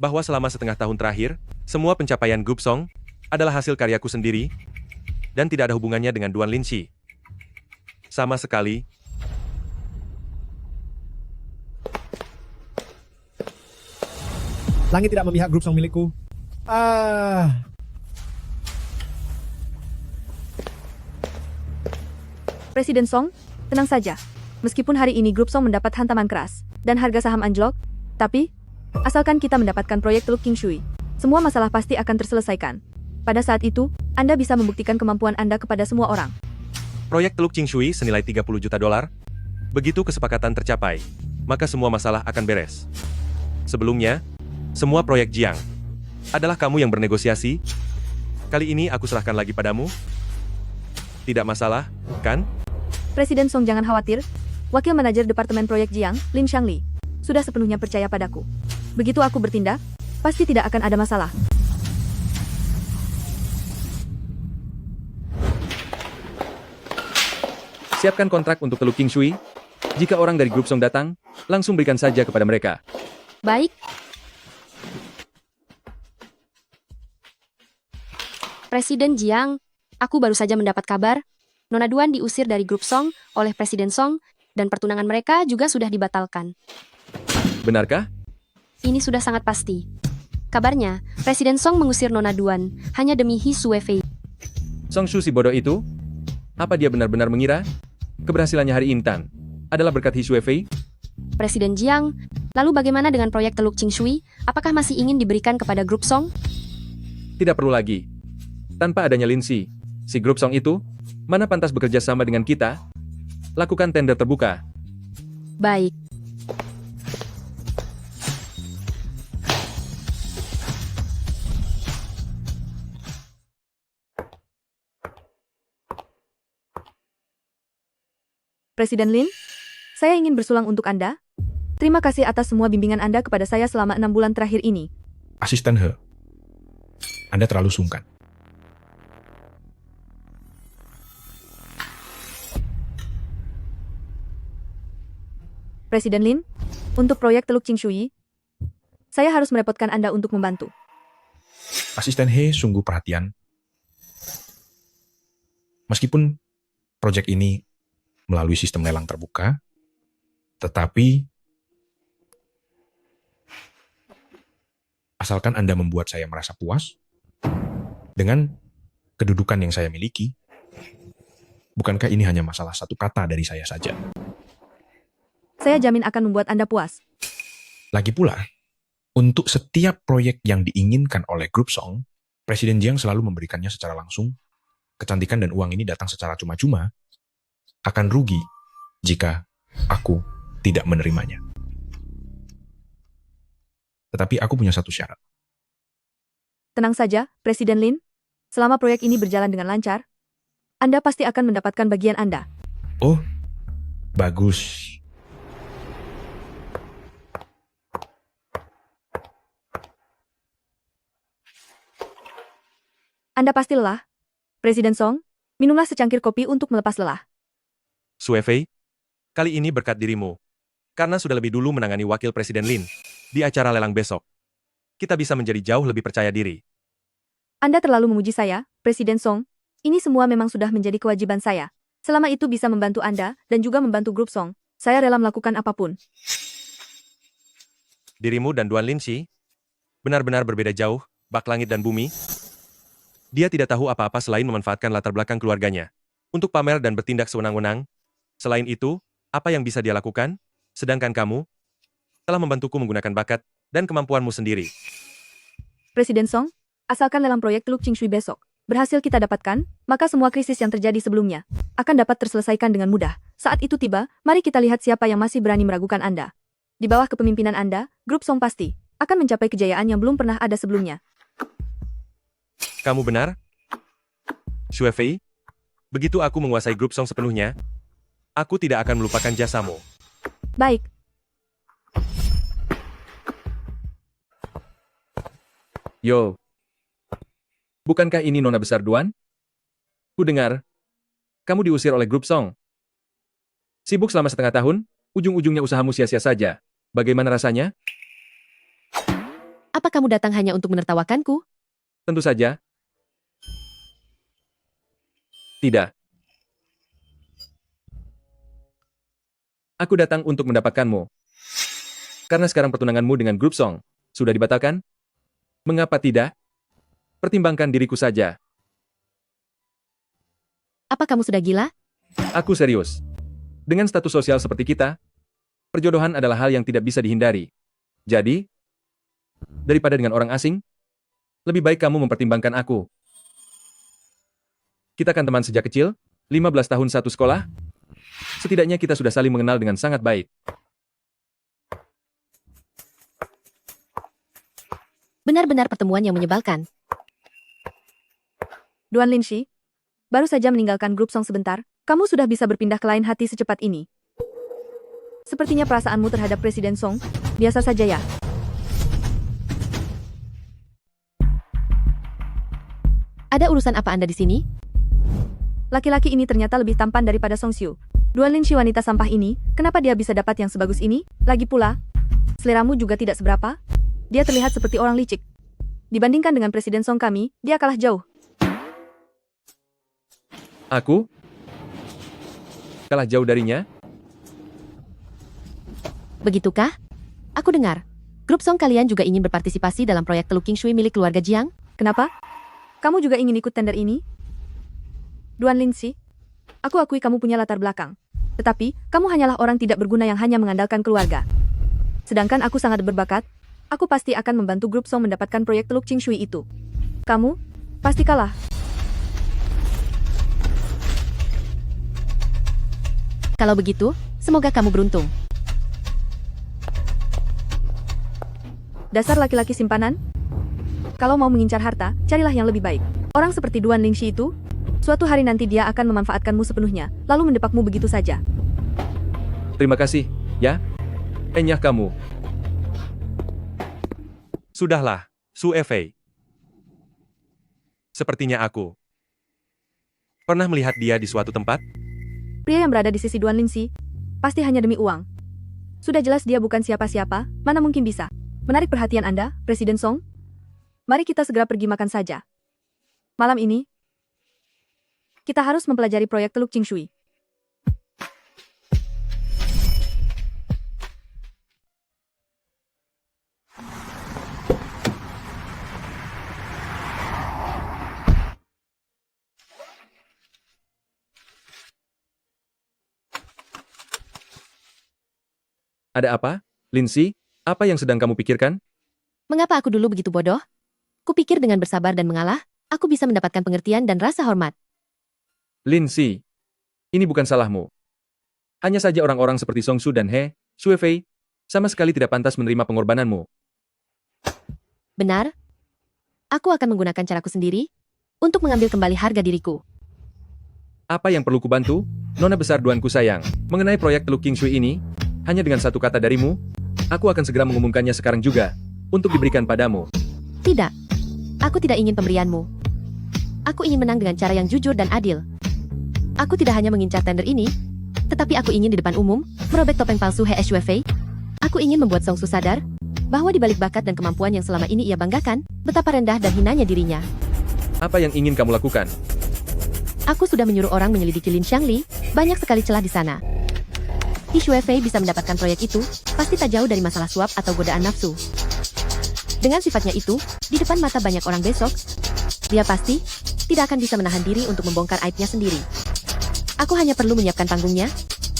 bahwa selama setengah tahun terakhir, semua pencapaian grup Song adalah hasil karyaku sendiri dan tidak ada hubungannya dengan Duan Linshi. Sama sekali. Langit tidak memihak grup Song milikku. Presiden Song, tenang saja. Meskipun hari ini grup Song mendapat hantaman keras dan harga saham anjlok, tapi asalkan kita mendapatkan proyek Teluk King Shui, semua masalah pasti akan terselesaikan. Pada saat itu, Anda bisa membuktikan kemampuan Anda kepada semua orang. Proyek Teluk King Shui senilai 30 juta dolar. Begitu kesepakatan tercapai, maka semua masalah akan beres. Sebelumnya, semua proyek Jiang adalah kamu yang bernegosiasi. Kali ini aku serahkan lagi padamu. Tidak masalah, kan? Presiden Song jangan khawatir. Wakil manajer Departemen Proyek Jiang, Lin Shangli, sudah sepenuhnya percaya padaku. Begitu aku bertindak, pasti tidak akan ada masalah. Siapkan kontrak untuk Teluk King Shui. Jika orang dari grup Song datang, langsung berikan saja kepada mereka. Baik. Presiden Jiang, aku baru saja mendapat kabar. Nona Duan diusir dari grup Song oleh Presiden Song, dan pertunangan mereka juga sudah dibatalkan. Benarkah? Ini sudah sangat pasti. Kabarnya, Presiden Song mengusir Nona Duan hanya demi Hi Sue Fei. Song Shu si bodoh itu? Apa dia benar-benar mengira keberhasilannya hari Intan adalah berkat Hi Sue Fei? Presiden Jiang, lalu bagaimana dengan proyek Teluk King Shui? Apakah masih ingin diberikan kepada grup Song? Tidak perlu lagi. Tanpa adanya Linshi, si grup Song itu, mana pantas bekerja sama dengan kita? Lakukan tender terbuka. Baik. Presiden Lin, saya ingin bersulang untuk Anda. Terima kasih atas semua bimbingan Anda kepada saya selama 6 bulan terakhir ini. Asisten He, Anda terlalu sungkan. Presiden Lin, untuk proyek Teluk King Shui, saya harus merepotkan Anda untuk membantu. Asisten He sungguh perhatian. Meskipun proyek ini melalui sistem lelang terbuka, tetapi asalkan Anda membuat saya merasa puas dengan kedudukan yang saya miliki, Bukankah ini hanya masalah satu kata dari saya saja? Saya jamin akan membuat Anda puas. Lagi pula, untuk setiap proyek yang diinginkan oleh grup Song, Presiden Jiang selalu memberikannya secara langsung. Kecantikan dan uang ini datang secara cuma-cuma, akan rugi jika aku tidak menerimanya. Tetapi aku punya satu syarat. Tenang saja, Presiden Lin. Selama proyek ini berjalan dengan lancar, Anda pasti akan mendapatkan bagian Anda. Oh, bagus. Anda pasti lelah. Presiden Song, minumlah secangkir kopi untuk melepas lelah. Sue Fei, kali ini berkat dirimu. Karena sudah lebih dulu menangani Wakil Presiden Lin di acara lelang besok. Kita bisa menjadi jauh lebih percaya diri. Anda terlalu memuji saya, Presiden Song. Ini semua memang sudah menjadi kewajiban saya. Selama itu bisa membantu Anda dan juga membantu grup Song, saya rela melakukan apapun. Dirimu dan Duan Linxi benar-benar berbeda jauh, bak langit dan bumi. Dia tidak tahu apa-apa selain memanfaatkan latar belakang keluarganya untuk pamer dan bertindak sewenang-wenang. Selain itu, apa yang bisa dia lakukan? Sedangkan kamu telah membantuku menggunakan bakat dan kemampuanmu sendiri. Presiden Song, asalkan lelang proyek Teluk Qingshui besok berhasil kita dapatkan, maka semua krisis yang terjadi sebelumnya akan dapat terselesaikan dengan mudah. Saat itu tiba, mari kita lihat siapa yang masih berani meragukan Anda. Di bawah kepemimpinan Anda, grup Song pasti akan mencapai kejayaan yang belum pernah ada sebelumnya. Kamu benar? Sue Fei, begitu aku menguasai grup Song sepenuhnya, aku tidak akan melupakan jasamu. Baik. Yo. Bukankah ini Nona Besar Duan? Ku dengar, kamu diusir oleh grup Song. Sibuk selama setengah tahun, ujung-ujungnya usahamu sia-sia saja. Bagaimana rasanya? Apa kamu datang hanya untuk menertawakanku? Tentu saja. Tidak. Aku datang untuk mendapatkanmu. Karena sekarang pertunanganmu dengan grup Song sudah dibatalkan? Mengapa tidak? Pertimbangkan diriku saja. Apa kamu sudah gila? Aku serius. Dengan status sosial seperti kita, perjodohan adalah hal yang tidak bisa dihindari. Jadi, daripada dengan orang asing, lebih baik kamu mempertimbangkan aku. Kita kan teman sejak kecil, 15 tahun satu sekolah. Setidaknya kita sudah saling mengenal dengan sangat baik. Benar-benar pertemuan yang menyebalkan. Duan Linxi, baru saja meninggalkan grup Song sebentar, kamu sudah bisa berpindah ke lain hati secepat ini. Sepertinya perasaanmu terhadap Presiden Song biasa saja ya. Ada urusan apa Anda di sini? Laki-laki ini ternyata lebih tampan daripada Song Xiu. Duan Linxi wanita sampah ini, kenapa dia bisa dapat yang sebagus ini? Lagi pula, seleramu juga tidak seberapa. Dia terlihat seperti orang licik. Dibandingkan dengan Presiden Song kami, dia kalah jauh. Aku? Kalah jauh darinya? Begitukah? Aku dengar, grup Song kalian juga ingin berpartisipasi dalam proyek Teluk Qingshui milik keluarga Jiang? Kenapa? Kamu juga ingin ikut tender ini? Duan Linxi, aku akui kamu punya latar belakang. Tetapi, kamu hanyalah orang tidak berguna yang hanya mengandalkan keluarga. Sedangkan aku sangat berbakat, aku pasti akan membantu grup Song mendapatkan proyek Teluk Qingshui itu. Kamu pasti kalah. Kalau begitu, semoga kamu beruntung. Dasar laki-laki simpanan? Kalau mau mengincar harta, carilah yang lebih baik. Orang seperti Duan Linxi itu, suatu hari nanti dia akan memanfaatkanmu sepenuhnya, lalu mendepakmu begitu saja. Terima kasih, ya. Enyah kamu. Sudahlah, Sue Fei. Sepertinya aku pernah melihat dia di suatu tempat. Pria yang berada di sisi Duan Linxi pasti hanya demi uang. Sudah jelas dia bukan siapa-siapa, mana mungkin bisa menarik perhatian Anda, Presiden Song? Mari kita segera pergi makan saja. Malam ini, kita harus mempelajari proyek Teluk Qingshui. Ada apa? Lindsay, apa yang sedang kamu pikirkan? Mengapa aku dulu begitu bodoh? Kupikir dengan bersabar dan mengalah, aku bisa mendapatkan pengertian dan rasa hormat. Lindsay, ini bukan salahmu. Hanya saja orang-orang seperti Songsu dan He, Suefei, sama sekali tidak pantas menerima pengorbananmu. Benar? Aku akan menggunakan caraku sendiri untuk mengambil kembali harga diriku. Apa yang perlu kubantu? Nona besar Duanku sayang, mengenai proyek Teluk King Shui ini, hanya dengan satu kata darimu, aku akan segera mengumumkannya sekarang juga, untuk diberikan padamu. Tidak, aku tidak ingin pemberianmu. Aku ingin menang dengan cara yang jujur dan adil. Aku tidak hanya mengincar tender ini, tetapi aku ingin di depan umum, merobek topeng palsu He Shuefei. Aku ingin membuat Songsu sadar, bahwa di balik bakat dan kemampuan yang selama ini ia banggakan, betapa rendah dan hinanya dirinya. Apa yang ingin kamu lakukan? Aku sudah menyuruh orang menyelidiki Lin Xiangli, banyak sekali celah di sana. He Shuefei bisa mendapatkan proyek itu, pasti tak jauh dari masalah suap atau godaan nafsu. Dengan sifatnya itu, di depan mata banyak orang besok, dia pasti tidak akan bisa menahan diri untuk membongkar aibnya sendiri. Aku hanya perlu menyiapkan panggungnya,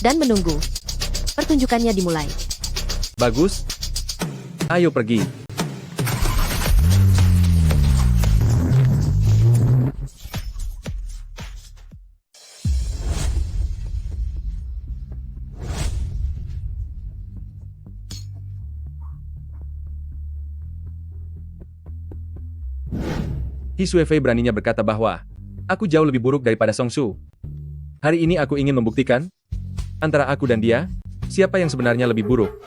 dan menunggu. Pertunjukannya dimulai. Bagus. Ayo pergi. He Shuefei beraninya berkata bahwa aku jauh lebih buruk daripada Songsu. Hari ini aku ingin membuktikan antara aku dan dia, siapa yang sebenarnya lebih buruk.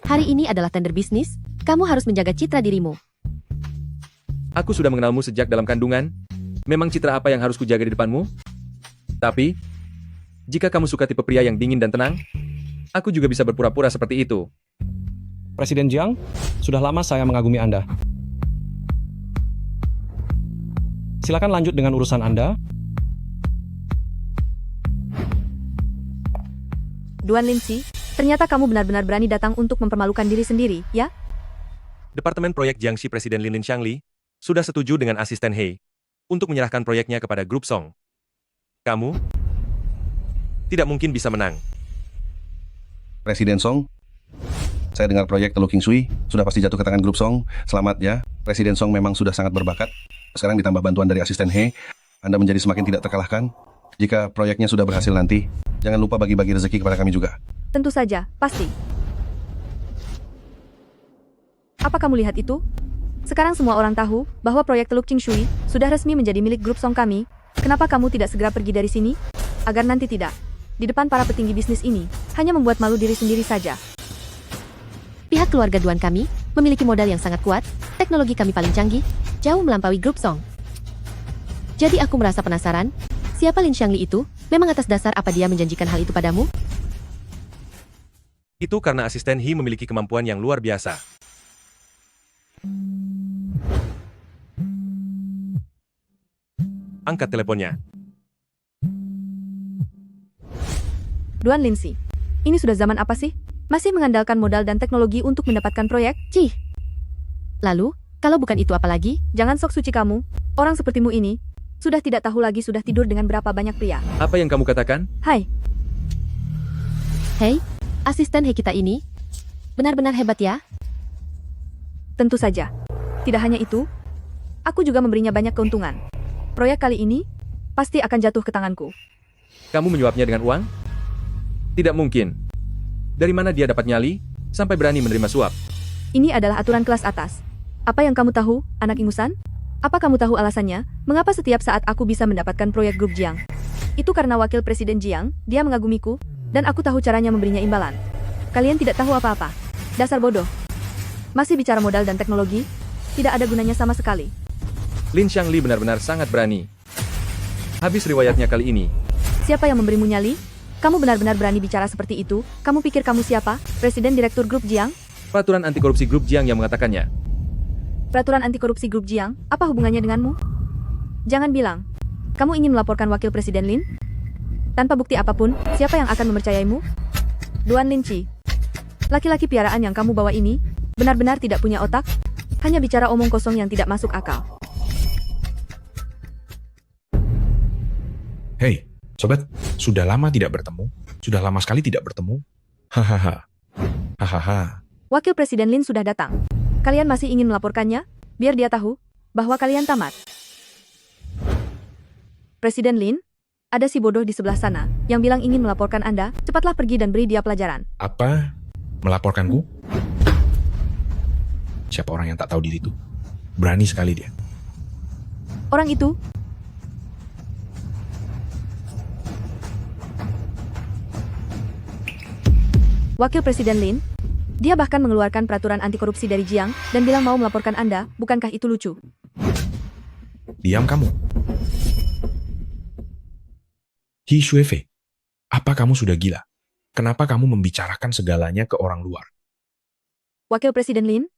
Hari ini adalah tender bisnis, kamu harus menjaga citra dirimu. Aku sudah mengenalmu sejak dalam kandungan. Memang citra apa yang harus kujaga di depanmu? Tapi, jika kamu suka tipe pria yang dingin dan tenang, aku juga bisa berpura-pura seperti itu. Presiden Jiang, sudah lama saya mengagumi Anda. Silakan lanjut dengan urusan Anda. Duan Lindsay, ternyata kamu benar-benar berani datang untuk mempermalukan diri sendiri, ya? Departemen Proyek Jiangxi Presiden Lin Xiangli sudah setuju dengan asisten He untuk menyerahkan proyeknya kepada grup Song. Kamu tidak mungkin bisa menang. Presiden Song, saya dengar proyek Teluk King Shui sudah pasti jatuh ke tangan grup Song. Selamat ya, Presiden Song memang sudah sangat berbakat. Sekarang ditambah bantuan dari asisten He, Anda menjadi semakin tidak terkalahkan. Jika proyeknya sudah berhasil nanti, jangan lupa bagi-bagi rezeki kepada kami juga. Tentu saja, pasti. Apa kamu lihat itu? Sekarang semua orang tahu bahwa proyek Teluk King Shui sudah resmi menjadi milik grup Song kami. Kenapa kamu tidak segera pergi dari sini? Agar nanti tidak, di depan para petinggi bisnis ini, hanya membuat malu diri sendiri saja. Pihak keluarga Duan kami memiliki modal yang sangat kuat, teknologi kami paling canggih, jauh melampaui grup Song. Jadi aku merasa penasaran, siapa Lin Xiangli itu? Memang atas dasar apa dia menjanjikan hal itu padamu? Itu karena asisten He memiliki kemampuan yang luar biasa. Angkat teleponnya. Duan Lindsay, ini sudah zaman apa sih? Masih mengandalkan modal dan teknologi untuk mendapatkan proyek? Cih. Lalu, kalau bukan itu apa lagi? Jangan sok suci kamu. Orang sepertimu ini, sudah tidak tahu lagi sudah tidur dengan berapa banyak pria. Apa yang kamu katakan? Hai. Hei, asisten He kita ini, benar-benar hebat ya? Tentu saja. Tidak hanya itu, aku juga memberinya banyak keuntungan. Proyek kali ini, pasti akan jatuh ke tanganku. Kamu menyuapnya dengan uang? Tidak mungkin. Dari mana dia dapat nyali, sampai berani menerima suap? Ini adalah aturan kelas atas. Apa yang kamu tahu, anak ingusan? Apa kamu tahu alasannya, mengapa setiap saat aku bisa mendapatkan proyek grup Jiang? Itu karena wakil presiden Jiang, dia mengagumiku, dan aku tahu caranya memberinya imbalan. Kalian tidak tahu apa-apa. Dasar bodoh. Masih bicara modal dan teknologi, tidak ada gunanya sama sekali. Lin Xiangli benar-benar sangat berani. Habis riwayatnya kali ini. Siapa yang memberimu nyali? Kamu benar-benar berani bicara seperti itu? Kamu pikir kamu siapa? Presiden Direktur Grup Jiang? Peraturan anti korupsi grup Jiang yang mengatakannya. Peraturan anti korupsi grup Jiang? Apa hubungannya denganmu? Jangan bilang. Kamu ingin melaporkan wakil presiden Lin? Tanpa bukti apapun, siapa yang akan mempercayaimu? Duan Lindsay. Laki-laki piaraan yang kamu bawa ini, benar-benar tidak punya otak? Hanya bicara omong kosong yang tidak masuk akal. Hei, sobat, sudah lama tidak bertemu. Sudah lama sekali tidak bertemu. Hahaha. Hahaha. Wakil Presiden Lin sudah datang. Kalian masih ingin melaporkannya? Biar dia tahu bahwa kalian tamat. Presiden Lin, ada si bodoh di sebelah sana yang bilang ingin melaporkan Anda. Cepatlah pergi dan beri dia pelajaran. Apa? Melaporkanku? Siapa orang yang tak tahu diri itu? Berani sekali dia. Orang itu Wakil Presiden Lin, dia bahkan mengeluarkan peraturan anti korupsi dari Jiang dan bilang mau melaporkan Anda. Bukankah itu lucu? Diam kamu. He Shuefei, apa kamu sudah gila? Kenapa kamu membicarakan segalanya ke orang luar? Wakil Presiden Lin,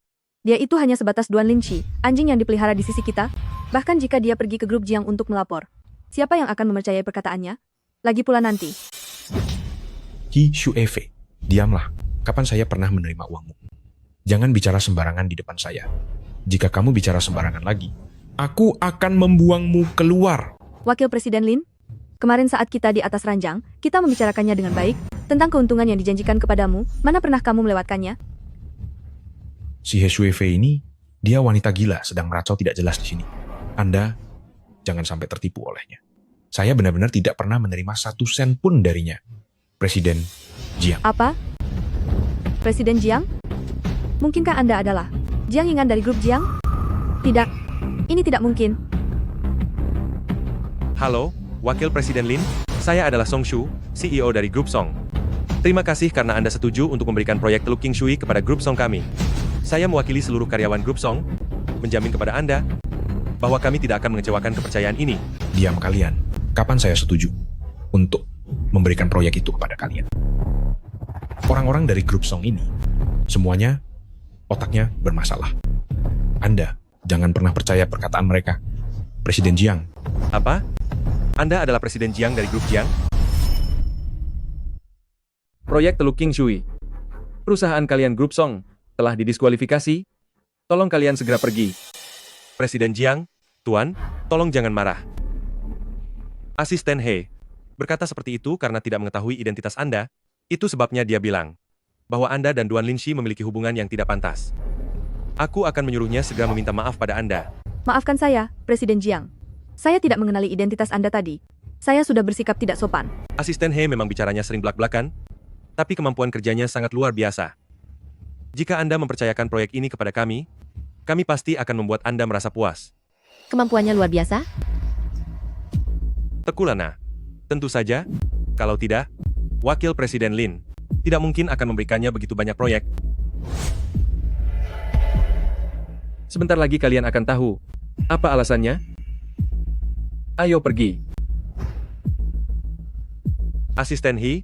dia itu hanya sebatas Duan Linci, anjing yang dipelihara di sisi kita. Bahkan jika dia pergi ke grup Jiang untuk melapor, siapa yang akan mempercayai perkataannya? Lagi pula nanti. He Shuefei, diamlah. Kapan saya pernah menerima uangmu? Jangan bicara sembarangan di depan saya. Jika kamu bicara sembarangan lagi, aku akan membuangmu keluar. Wakil Presiden Lin, kemarin saat kita di atas ranjang, kita membicarakannya dengan baik, tentang keuntungan yang dijanjikan kepadamu. Mana pernah kamu melewatkannya? Si He Shuefei ini, dia wanita gila sedang meracau tidak jelas di sini. Anda jangan sampai tertipu olehnya. Saya benar-benar tidak pernah menerima 1 sen pun darinya. Presiden Jiang. Apa? Presiden Jiang? Mungkinkah Anda adalah Jiang Yingan dari grup Jiang? Tidak. Ini tidak mungkin. Halo, Wakil Presiden Lin. Saya adalah Song Shu, CEO dari grup Song. Terima kasih karena Anda setuju untuk memberikan proyek Teluk King Shui kepada grup Song kami. Saya mewakili seluruh karyawan grup Song, menjamin kepada Anda bahwa kami tidak akan mengecewakan kepercayaan ini. Diam kalian. Kapan saya setuju untuk memberikan proyek itu kepada kalian? Orang-orang dari grup Song ini, semuanya otaknya bermasalah. Anda jangan pernah percaya perkataan mereka. Presiden Jiang. Apa? Anda adalah Presiden Jiang dari grup Jiang? Proyek Teluk King Shui. Perusahaan kalian grup Song telah didiskualifikasi. Tolong kalian segera pergi. Presiden Jiang, Tuan, tolong jangan marah. Asisten He berkata seperti itu karena tidak mengetahui identitas Anda. Itu sebabnya dia bilang bahwa Anda dan Duan Linshi memiliki hubungan yang tidak pantas. Aku akan menyuruhnya segera meminta maaf pada Anda. Maafkan saya, Presiden Jiang. Saya tidak mengenali identitas Anda tadi. Saya sudah bersikap tidak sopan. Asisten He memang bicaranya sering belak-belakan, tapi kemampuan kerjanya sangat luar biasa. Jika Anda mempercayakan proyek ini kepada kami pasti akan membuat Anda merasa puas. Kemampuannya luar biasa? Tekulana. Tentu saja, kalau tidak, Wakil Presiden Lin tidak mungkin akan memberikannya begitu banyak proyek. Sebentar lagi kalian akan tahu. Apa alasannya? Ayo pergi. Asisten He,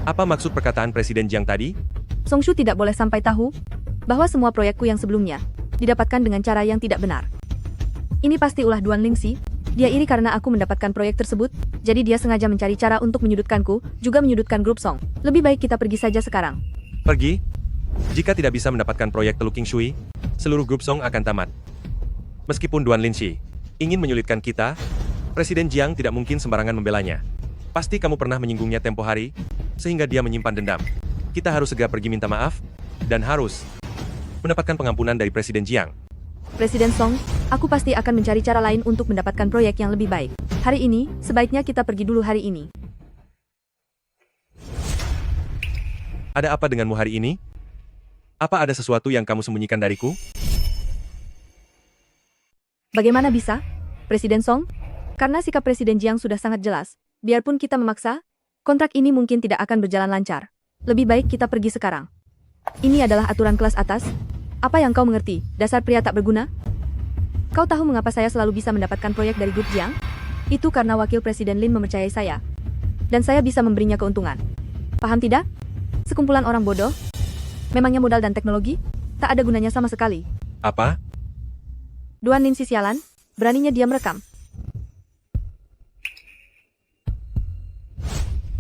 apa maksud perkataan Presiden Jiang tadi? Song Shu tidak boleh sampai tahu bahwa semua proyekku yang sebelumnya didapatkan dengan cara yang tidak benar. Ini pasti ulah Duan Lingxi. Dia iri karena aku mendapatkan proyek tersebut, jadi dia sengaja mencari cara untuk menyudutkanku, juga menyudutkan grup Song. Lebih baik kita pergi saja sekarang. Pergi? Jika tidak bisa mendapatkan proyek Teluk King Shui, seluruh grup Song akan tamat. Meskipun Duan Linshi ingin menyulitkan kita, Presiden Jiang tidak mungkin sembarangan membelanya. Pasti kamu pernah menyinggungnya tempo hari, sehingga dia menyimpan dendam. Kita harus segera pergi minta maaf, dan harus mendapatkan pengampunan dari Presiden Jiang. Presiden Song, aku pasti akan mencari cara lain untuk mendapatkan proyek yang lebih baik. Hari ini, sebaiknya kita pergi dulu hari ini. Ada apa denganmu hari ini? Apa ada sesuatu yang kamu sembunyikan dariku? Bagaimana bisa, Presiden Song? Karena sikap Presiden Jiang sudah sangat jelas. Biarpun kita memaksa, kontrak ini mungkin tidak akan berjalan lancar. Lebih baik kita pergi sekarang. Ini adalah aturan kelas atas. Apa yang kau mengerti, dasar pria tak berguna? Kau tahu mengapa saya selalu bisa mendapatkan proyek dari grup Jiang? Itu karena Wakil Presiden Lin mempercayai saya. Dan saya bisa memberinya keuntungan. Paham tidak? Sekumpulan orang bodoh. Memangnya modal dan teknologi? Tak ada gunanya sama sekali. Apa? Duan Linshi sialan, beraninya dia merekam.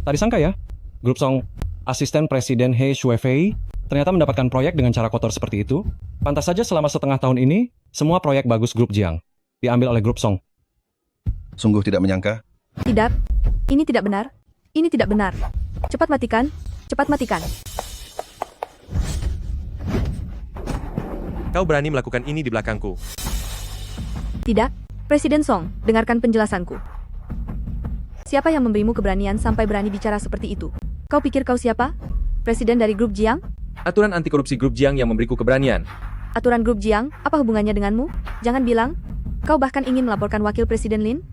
Tak disangka ya, grup Song, asisten Presiden He Shuefei, ternyata mendapatkan proyek dengan cara kotor seperti itu. Pantas saja selama setengah tahun ini, semua proyek bagus grup Jiang diambil oleh grup Song. Sungguh tidak menyangka. Tidak, ini tidak benar. Ini tidak benar. Cepat matikan, cepat matikan. Kau berani melakukan ini di belakangku. Tidak, Presiden Song, dengarkan penjelasanku. Siapa yang memberimu keberanian sampai berani bicara seperti itu? Kau pikir kau siapa? Presiden dari grup Jiang? Aturan anti korupsi grup Jiang yang memberiku keberanian. Aturan grup Jiang, apa hubungannya denganmu? Jangan bilang, kau bahkan ingin melaporkan wakil Presiden Lin?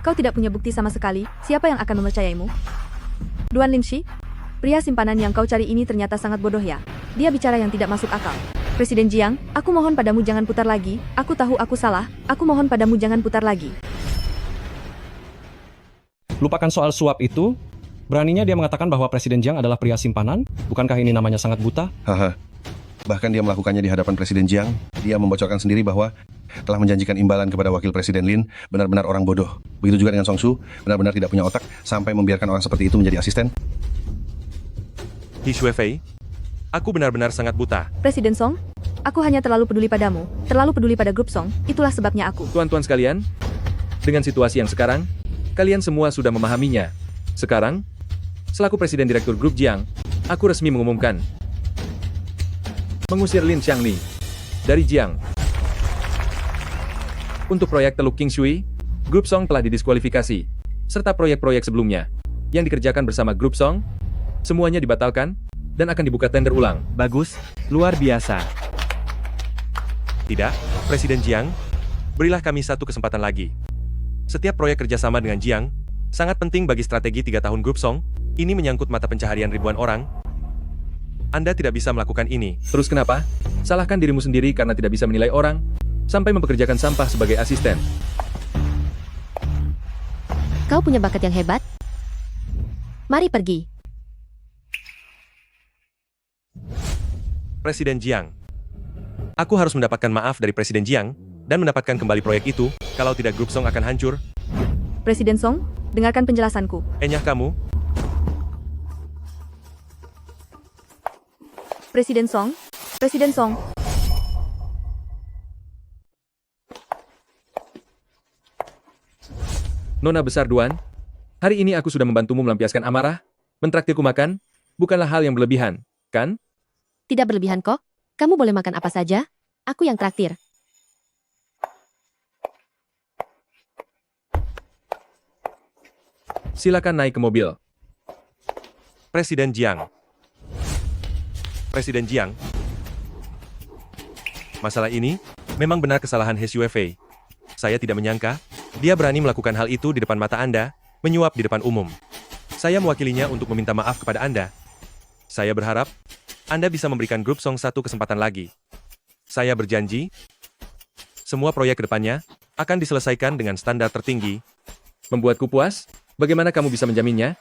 Kau tidak punya bukti sama sekali, siapa yang akan mempercayaimu? Duan Linshi, pria simpanan yang kau cari ini ternyata sangat bodoh ya. Dia bicara yang tidak masuk akal. Presiden Jiang, aku mohon padamu jangan putar lagi, aku tahu aku salah, aku mohon padamu jangan putar lagi. Lupakan soal suap itu. Beraninya dia mengatakan bahwa Presiden Jiang adalah pria simpanan? Bukankah ini namanya sangat buta? Haha. Bahkan dia melakukannya di hadapan Presiden Jiang. Dia membocorkan sendiri bahwa telah menjanjikan imbalan kepada wakil Presiden Lin, benar-benar orang bodoh. Begitu juga dengan Song Su, benar-benar tidak punya otak, sampai membiarkan orang seperti itu menjadi asisten. He Shuifei, aku benar-benar sangat buta. Presiden Song, aku hanya terlalu peduli padamu, terlalu peduli pada grup Song, itulah sebabnya aku. Tuan-tuan sekalian, dengan situasi yang sekarang, kalian semua sudah memahaminya. Sekarang, selaku Presiden Direktur Grup Jiang, aku resmi mengumumkan mengusir Lin Xiangli dari Jiang. Untuk proyek Teluk King Shui, Grup Song telah didiskualifikasi, serta proyek-proyek sebelumnya yang dikerjakan bersama Grup Song, semuanya dibatalkan dan akan dibuka tender ulang. Bagus, luar biasa. Tidak, Presiden Jiang, berilah kami satu kesempatan lagi. Setiap proyek kerjasama dengan Jiang sangat penting bagi strategi 3 tahun Grup Song. Ini menyangkut mata pencaharian ribuan orang. Anda tidak bisa melakukan ini. Terus kenapa? Salahkan dirimu sendiri karena tidak bisa menilai orang, sampai mempekerjakan sampah sebagai asisten. Kau punya bakat yang hebat. Mari pergi. Presiden Jiang, aku harus mendapatkan maaf dari Presiden Jiang dan mendapatkan kembali proyek itu. Kalau tidak Grup Song akan hancur. Presiden Song, dengarkan penjelasanku. Enyah kamu. Presiden Song, Presiden Song. Nona besar Duan, hari ini aku sudah membantumu melampiaskan amarah, mentraktirku makan, bukanlah hal yang berlebihan, kan? Tidak berlebihan kok. Kamu boleh makan apa saja. Aku yang traktir. Silakan naik ke mobil. Presiden Jiang. Presiden Jiang. Masalah ini memang benar kesalahan He Shuifei. Saya tidak menyangka dia berani melakukan hal itu di depan mata Anda, menyuap di depan umum. Saya mewakilinya untuk meminta maaf kepada Anda. Saya berharap Anda bisa memberikan Grup Song satu kesempatan lagi. Saya berjanji, semua proyek ke depannya akan diselesaikan dengan standar tertinggi. Membuatku puas? Bagaimana kamu bisa menjaminnya?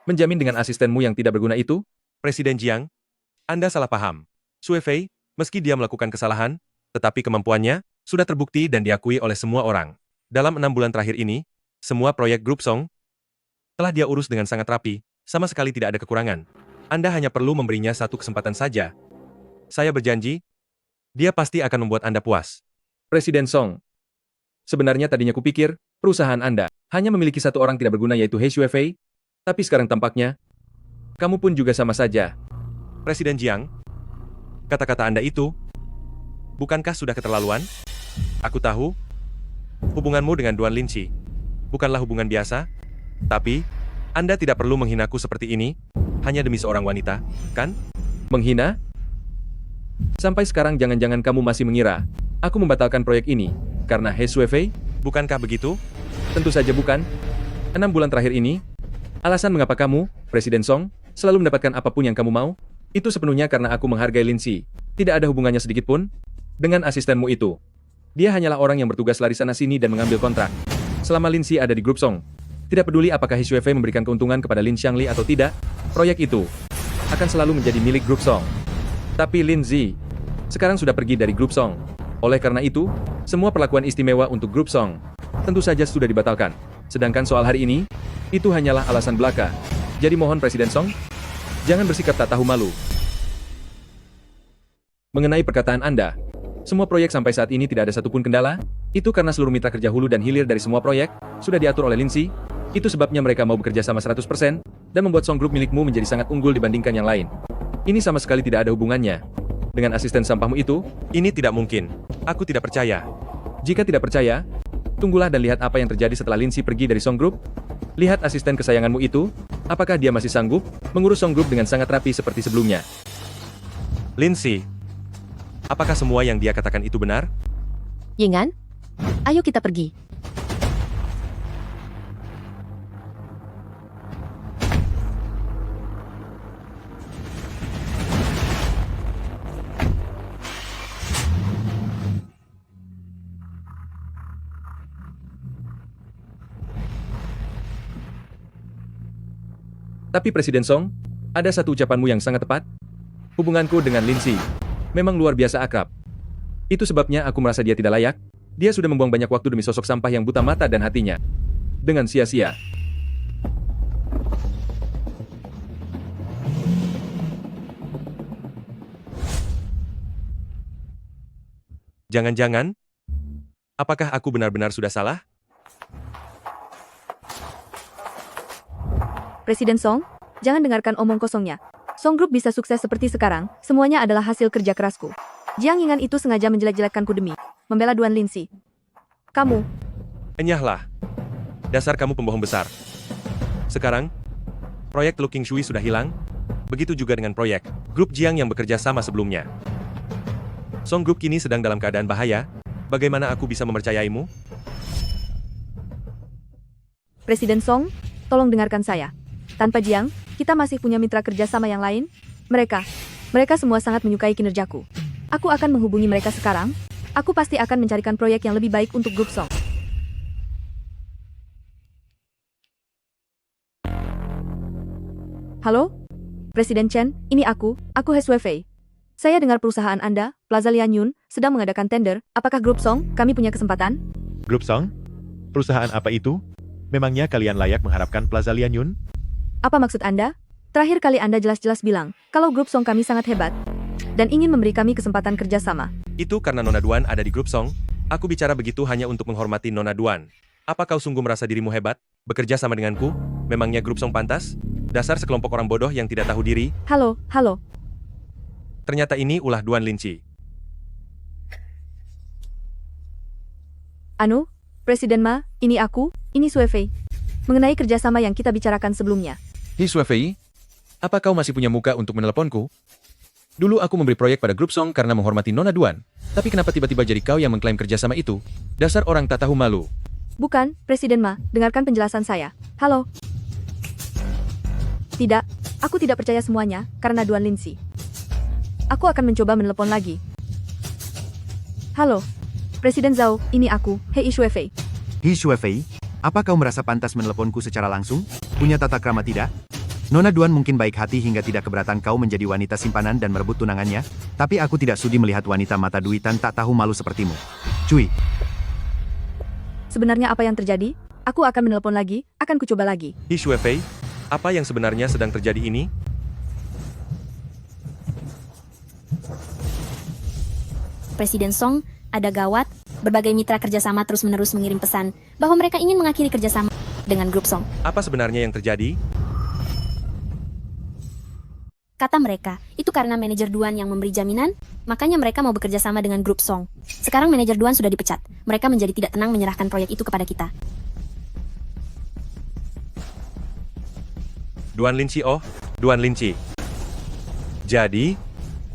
Menjamin dengan asistenmu yang tidak berguna itu? Presiden Jiang, Anda salah paham. Shuifei, meski dia melakukan kesalahan, tetapi kemampuannya sudah terbukti dan diakui oleh semua orang. Dalam 6 bulan terakhir ini, semua proyek Grup Song telah dia urus dengan sangat rapi, sama sekali tidak ada kekurangan. Anda hanya perlu memberinya satu kesempatan saja. Saya berjanji, dia pasti akan membuat Anda puas. Presiden Song, sebenarnya tadinya kupikir, perusahaan Anda hanya memiliki satu orang tidak berguna yaitu He Shuifei, tapi sekarang tampaknya, kamu pun juga sama saja. Presiden Jiang, kata-kata Anda itu, bukankah sudah keterlaluan? Aku tahu, hubunganmu dengan Duan Linshi bukanlah hubungan biasa, tapi Anda tidak perlu menghinaku seperti ini, hanya demi seorang wanita, kan? Menghina? Sampai sekarang jangan-jangan kamu masih mengira, aku membatalkan proyek ini, karena He Shuifei? Bukankah begitu? Tentu saja bukan. 6 bulan terakhir ini, alasan mengapa kamu, Presiden Song, selalu mendapatkan apapun yang kamu mau, itu sepenuhnya karena aku menghargai Linshi. Tidak ada hubungannya sedikit pun dengan asistenmu itu. Dia hanyalah orang yang bertugas lari sana-sini dan mengambil kontrak. Selama Linshi ada di Grup Song, tidak peduli apakah He Shuifei memberikan keuntungan kepada Lin Xiangli atau tidak, proyek itu akan selalu menjadi milik Grup Song. Tapi Lin Zi sekarang sudah pergi dari Grup Song. Oleh karena itu, semua perlakuan istimewa untuk Grup Song tentu saja sudah dibatalkan. Sedangkan soal hari ini, itu hanyalah alasan belaka. Jadi mohon Presiden Song, jangan bersikap tak tahu malu. Mengenai perkataan Anda, semua proyek sampai saat ini tidak ada satupun kendala, itu karena seluruh mitra kerja hulu dan hilir dari semua proyek sudah diatur oleh Linshi. Itu sebabnya mereka mau bekerja sama 100% dan membuat Song Group milikmu menjadi sangat unggul dibandingkan yang lain. Ini sama sekali tidak ada hubungannya dengan asisten sampahmu itu? Ini tidak mungkin. Aku tidak percaya. Jika tidak percaya, tunggulah dan lihat apa yang terjadi setelah Lindsay pergi dari Song Group. Lihat asisten kesayanganmu itu, apakah dia masih sanggup mengurus Song Group dengan sangat rapi seperti sebelumnya? Lindsay, apakah semua yang dia katakan itu benar? Yingan, ayo kita pergi. Tapi Presiden Song, ada satu ucapanmu yang sangat tepat. Hubunganku dengan Lindsay memang luar biasa akrab. Itu sebabnya aku merasa dia tidak layak. Dia sudah membuang banyak waktu demi sosok sampah yang buta mata dan hatinya. Dengan sia-sia. Jangan-jangan, apakah aku benar-benar sudah salah? Presiden Song, jangan dengarkan omong kosongnya. Song Group bisa sukses seperti sekarang, semuanya adalah hasil kerja kerasku. Jiang Yingan itu sengaja menjelek-jelekkanku demi membela Duan Lindsay. Kamu, Enyahlah. Dasar kamu pembohong besar. Sekarang, proyek Teluk King Shui sudah hilang. Begitu juga dengan proyek grup Jiang yang bekerja sama sebelumnya. Song Group kini sedang dalam keadaan bahaya. Bagaimana aku bisa mempercayaimu? Presiden Song, tolong dengarkan saya. Tanpa Jiang, kita masih punya mitra kerja sama yang lain. Mereka semua sangat menyukai kinerjaku. Aku akan menghubungi mereka sekarang. Aku pasti akan mencarikan proyek yang lebih baik untuk grup Song. Halo? Presiden Chen, ini aku He Shuefei. Saya dengar perusahaan Anda, Plaza Lianyun, sedang mengadakan tender. Apakah grup Song, kami punya kesempatan? Grup Song? Perusahaan apa itu? Memangnya kalian layak mengharapkan Plaza Lianyun? Apa maksud Anda? Terakhir kali Anda jelas-jelas bilang, kalau grup Song kami sangat hebat, dan ingin memberi kami kesempatan kerjasama. Itu karena Nona Duan ada di grup Song. Aku bicara begitu hanya untuk menghormati Nona Duan. Apa kau sungguh merasa dirimu hebat? Bekerja sama denganku? Memangnya grup Song pantas? Dasar sekelompok orang bodoh yang tidak tahu diri. Halo. Ternyata ini ulah Duan Lindsay. Anu, Presiden Ma, ini Shuefei. Mengenai kerjasama yang kita bicarakan sebelumnya. He Shuefei, apa kau masih punya muka untuk meneleponku? Dulu aku memberi proyek pada grup Song karena menghormati Nona Duan. Tapi kenapa tiba-tiba jadi kau yang mengklaim kerjasama itu? Dasar orang tak tahu malu. Bukan, Presiden Ma, dengarkan penjelasan saya. Halo. Tidak, aku tidak percaya semuanya, karena Duan Lindsay. Aku akan mencoba menelepon lagi. Halo, Presiden Zhao, ini He Shuefei. He Shuefei, apa kau merasa pantas meneleponku secara langsung? Punya tata krama tidak? Nona Duan mungkin baik hati hingga tidak keberatan kau menjadi wanita simpanan dan merebut tunangannya, tapi aku tidak sudi melihat wanita mata duitan tak tahu malu sepertimu. Cui. Sebenarnya apa yang terjadi? Aku akan menelpon lagi, akan kucoba lagi. He Shuefei, apa yang sebenarnya sedang terjadi ini? Presiden Song, ada gawat. Berbagai mitra kerjasama terus-menerus mengirim pesan bahwa mereka ingin mengakhiri kerjasama dengan grup Song. Apa sebenarnya yang terjadi? Kata mereka, itu karena manajer Duan yang memberi jaminan, makanya mereka mau bekerja sama dengan grup Song. Sekarang manajer Duan sudah dipecat. Mereka menjadi tidak tenang menyerahkan proyek itu kepada kita. Duan Lindsay. Jadi,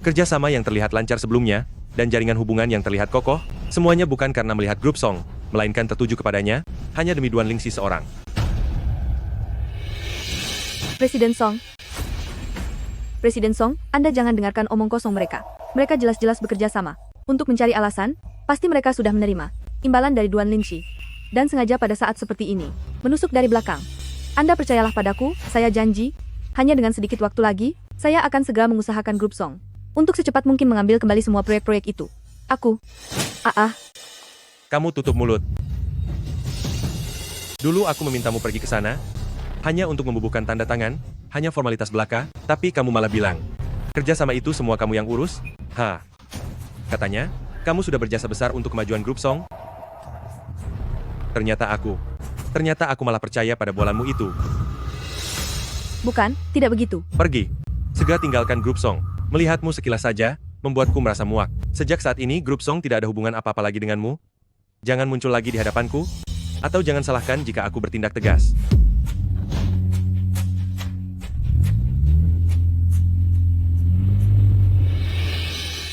kerjasama yang terlihat lancar sebelumnya, dan jaringan hubungan yang terlihat kokoh, semuanya bukan karena melihat grup Song, melainkan tertuju kepadanya, hanya demi Duan Lindsay seorang. Presiden Song, Anda jangan dengarkan omong kosong mereka. Mereka jelas-jelas bekerja sama. Untuk mencari alasan, pasti mereka sudah menerima imbalan dari Duan Lindsay. Dan sengaja pada saat seperti ini, menusuk dari belakang. Anda percayalah padaku, saya janji, hanya dengan sedikit waktu lagi, saya akan segera mengusahakan grup Song untuk secepat mungkin mengambil kembali semua proyek-proyek itu. Kamu tutup mulut. Dulu aku memintamu pergi ke sana, hanya untuk membubuhkan tanda tangan, hanya formalitas belaka, tapi kamu malah bilang, kerjasama itu semua kamu yang urus? Katanya, kamu sudah berjasa besar untuk kemajuan grup Song. Ternyata aku malah percaya pada bolanmu itu. Bukan, tidak begitu. Pergi. Segera tinggalkan grup Song. Melihatmu sekilas saja, membuatku merasa muak. Sejak saat ini, grup Song tidak ada hubungan apa-apa lagi denganmu. Jangan muncul lagi di hadapanku, atau jangan salahkan jika aku bertindak tegas.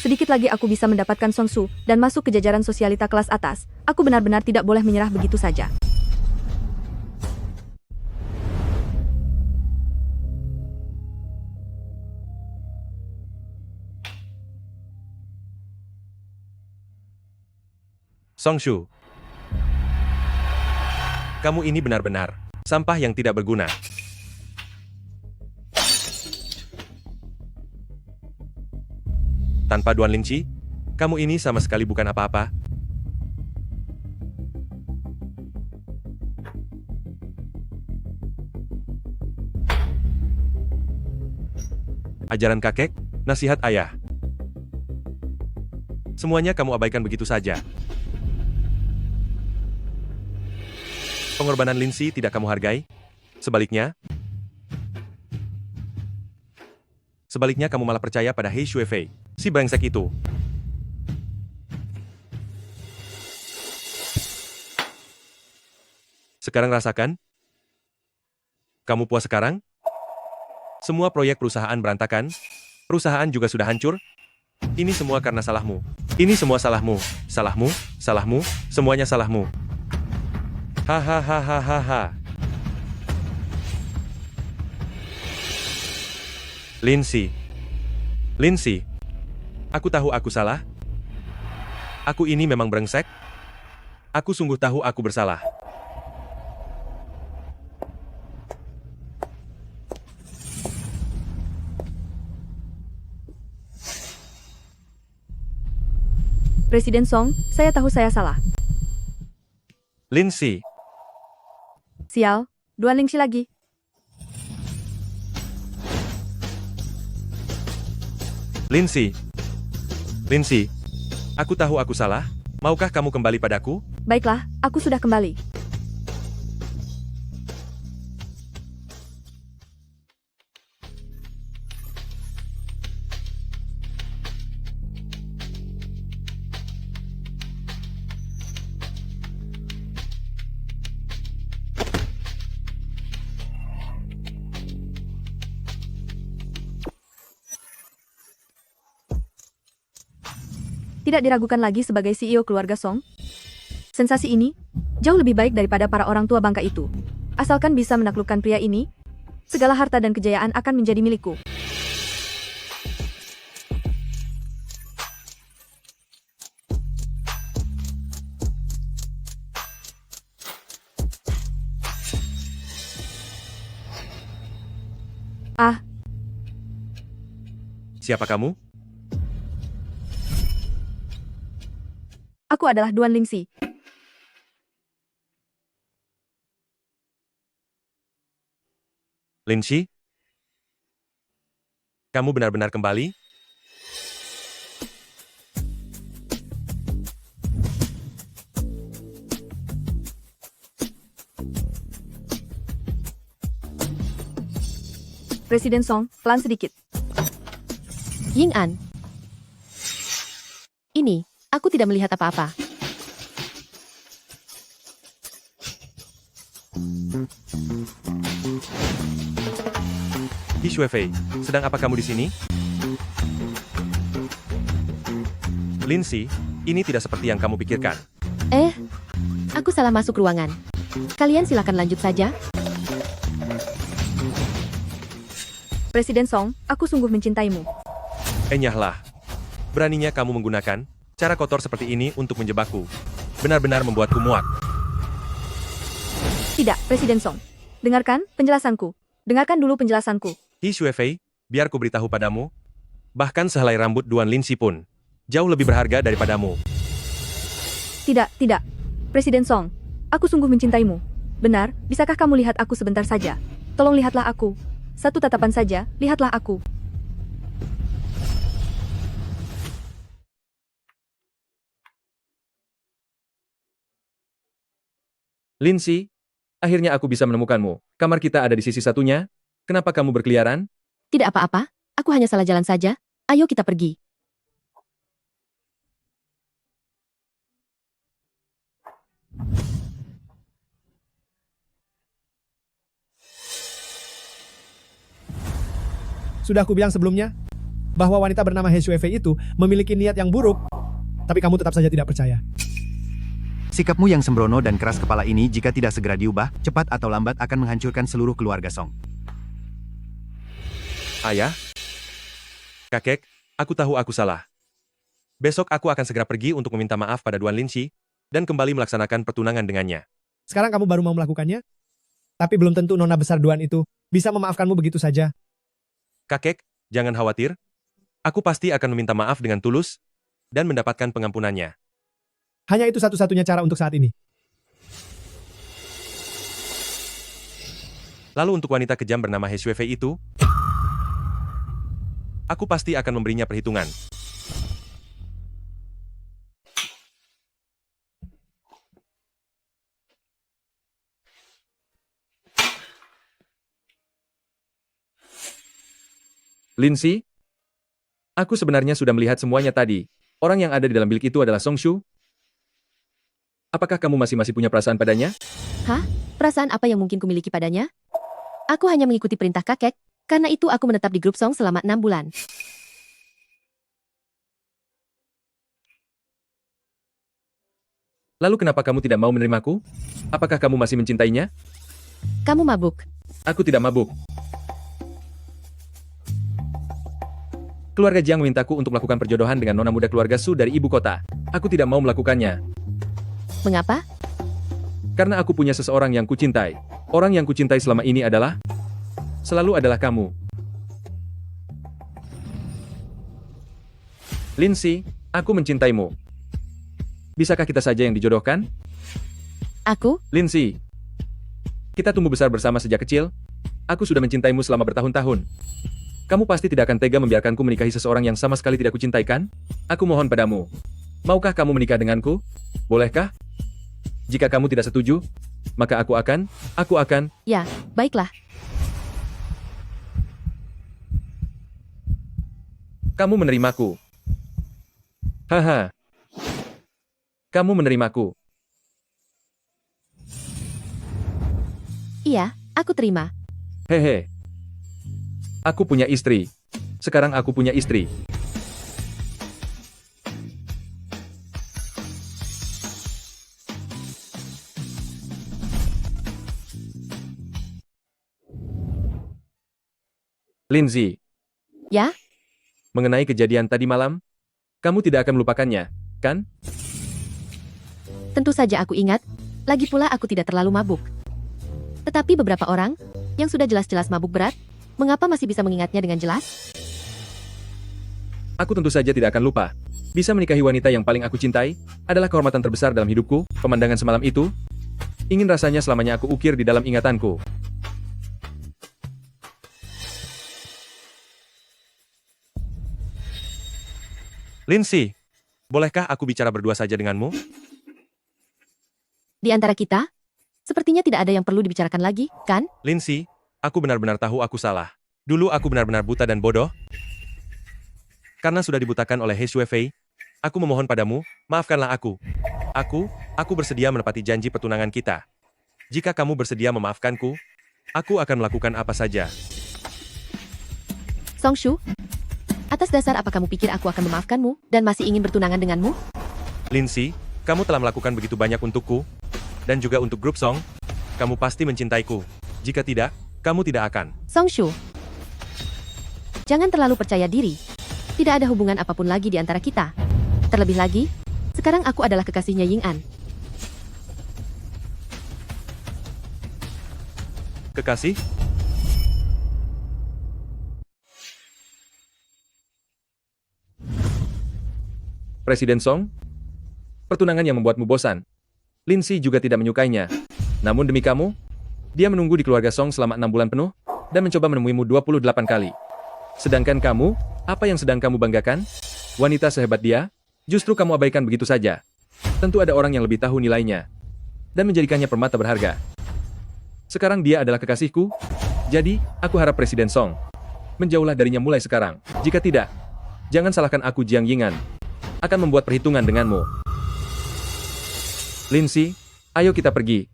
Sedikit lagi aku bisa mendapatkan Song Su dan masuk ke jajaran sosialita kelas atas. Aku benar-benar tidak boleh menyerah begitu saja. Song Shu, kamu ini benar-benar sampah yang tidak berguna. Tanpa Duan Lingqi, kamu ini sama sekali bukan apa-apa. Ajaran kakek, nasihat ayah. Semuanya kamu abaikan begitu saja. Pengorbanan Lin Si tidak kamu hargai. Sebaliknya kamu malah percaya pada He Shuifei, si brengsek itu. Sekarang rasakan. Kamu puas sekarang? Semua proyek perusahaan berantakan. Perusahaan juga sudah hancur. Ini semua karena salahmu. Ini semua salahmu. Salahmu, salahmu, semuanya salahmu. Hahaha. Lin Si, aku tahu aku salah. Aku ini memang brengsek. Aku sungguh tahu aku bersalah. Presiden Song, saya tahu saya salah. Lin Si, Sial, Duan Lingqi lagi. Lin Si, aku tahu aku salah. Maukah kamu kembali padaku? Baiklah, aku sudah kembali. Tidak diragukan lagi sebagai CEO keluarga Song. Sensasi ini jauh lebih baik daripada para orang tua bangka itu. Asalkan bisa menaklukkan pria ini, segala harta dan kejayaan akan menjadi milikku. Ah, Siapa kamu? aku adalah Duan Lingqi. Lin Si? Kamu benar-benar kembali? Presiden Song, pelan sedikit. Ying An. Ini, aku tidak melihat apa-apa. He Shuifei, sedang apa kamu di sini? Lin Si, ini tidak seperti yang kamu pikirkan. Aku salah masuk ruangan. Kalian silakan lanjut saja. Presiden Song, aku sungguh mencintaimu. Enyahlah. Beraninya kamu menggunakan cara kotor seperti ini untuk menjebakku. Benar-benar membuatku muak. Tidak, Presiden Song. Dengarkan penjelasanku. Dengarkan dulu penjelasanku. He Shuifei, biar ku beritahu padamu. Bahkan sehelai rambut Duan Lin Si pun jauh lebih berharga daripadamu. Tidak. Presiden Song, aku sungguh mencintaimu. Benar, bisakah kamu lihat aku sebentar saja? Tolong lihatlah aku. Satu tatapan saja, lihatlah aku. Lin Si, akhirnya aku bisa menemukanmu. Kamar kita ada di sisi satunya. Kenapa kamu berkeliaran? Tidak apa-apa, aku hanya salah jalan saja. Ayo kita pergi. Sudah aku bilang sebelumnya, bahwa wanita bernama He Shuifei itu memiliki niat yang buruk, tapi kamu tetap saja tidak percaya. Sikapmu yang sembrono dan keras kepala ini jika tidak segera diubah, cepat atau lambat akan menghancurkan seluruh keluarga Song. Ayah? Kakek, aku tahu aku salah. Besok aku akan segera pergi untuk meminta maaf pada Duan Linxi dan kembali melaksanakan pertunangan dengannya. Sekarang kamu baru mau melakukannya? Tapi belum tentu nona besar Duan itu bisa memaafkanmu begitu saja. Kakek, jangan khawatir. Aku pasti akan meminta maaf dengan tulus dan mendapatkan pengampunannya. Hanya itu satu-satunya cara untuk saat ini. Lalu untuk wanita kejam bernama He Shuifei itu, aku pasti akan memberinya perhitungan. Lindsay? Aku sebenarnya sudah melihat semuanya tadi. Orang yang ada di dalam bilik itu adalah Song Shu. Apakah kamu masih punya perasaan padanya? Hah? Perasaan apa yang mungkin kumiliki padanya? Aku hanya mengikuti perintah kakek, karena itu aku menetap di grup Song selama 6 bulan. Lalu kenapa kamu tidak mau menerimaku? Apakah kamu masih mencintainya? Kamu mabuk. Aku tidak mabuk. Keluarga Jiang memintaku untuk melakukan perjodohan dengan nona muda keluarga Su dari ibu kota. Aku tidak mau melakukannya. Mengapa? Karena aku punya seseorang yang kucintai. Orang yang kucintai selama ini selalu adalah kamu. Lindsay, aku mencintaimu. Bisakah kita saja yang dijodohkan? Aku? Lindsay, kita tumbuh besar bersama sejak kecil. Aku sudah mencintaimu selama bertahun-tahun. Kamu pasti tidak akan tega membiarkanku menikahi seseorang yang sama sekali tidak kucintai, kan? Aku mohon padamu. Maukah kamu menikah denganku? Bolehkah? Jika kamu tidak setuju, maka aku akan... Ya, baiklah. Kamu menerimaku. Haha. Kamu menerimaku. Iya, aku terima. Hehe. Aku punya istri. Sekarang aku punya istri. Lindsay. Ya? Mengenai kejadian tadi malam, kamu tidak akan melupakannya, kan? Tentu saja aku ingat. Lagi pula aku tidak terlalu mabuk. Tetapi beberapa orang, yang sudah jelas-jelas mabuk berat, mengapa masih bisa mengingatnya dengan jelas? Aku tentu saja tidak akan lupa. Bisa menikahi wanita yang paling aku cintai, adalah kehormatan terbesar dalam hidupku. Pemandangan semalam itu, ingin rasanya selamanya aku ukir di dalam ingatanku. Lindsay, bolehkah aku bicara berdua saja denganmu? Di antara kita, sepertinya tidak ada yang perlu dibicarakan lagi, kan? Lindsay, aku benar-benar tahu aku salah. Dulu aku benar-benar buta dan bodoh. Karena sudah dibutakan oleh He Shuifei, aku memohon padamu, maafkanlah aku. Aku bersedia menepati janji pertunangan kita. Jika kamu bersedia memaafkanku, aku akan melakukan apa saja. Song Shu, atas dasar apa kamu pikir aku akan memaafkanmu dan masih ingin bertunangan denganmu? Lindsay, kamu telah melakukan begitu banyak untukku, dan juga untuk grup Song. Kamu pasti mencintaiku. Jika tidak, kamu tidak akan. Song Shu, jangan terlalu percaya diri. Tidak ada hubungan apapun lagi di antara kita. Terlebih lagi, sekarang aku adalah kekasihnya Ying An. Kekasih? Presiden Song? Pertunangan yang membuatmu bosan. Lindsay juga tidak menyukainya. Namun demi kamu, dia menunggu di keluarga Song selama 6 bulan penuh, dan mencoba menemuimu 28 kali. Sedangkan kamu, apa yang sedang kamu banggakan? Wanita sehebat dia, justru kamu abaikan begitu saja. Tentu ada orang yang lebih tahu nilainya, dan menjadikannya permata berharga. Sekarang dia adalah kekasihku, jadi, aku harap Presiden Song menjauhlah darinya mulai sekarang. Jika tidak, jangan salahkan aku Jiang Yingan. Akan membuat perhitungan denganmu. Lindsay, Ayo kita pergi.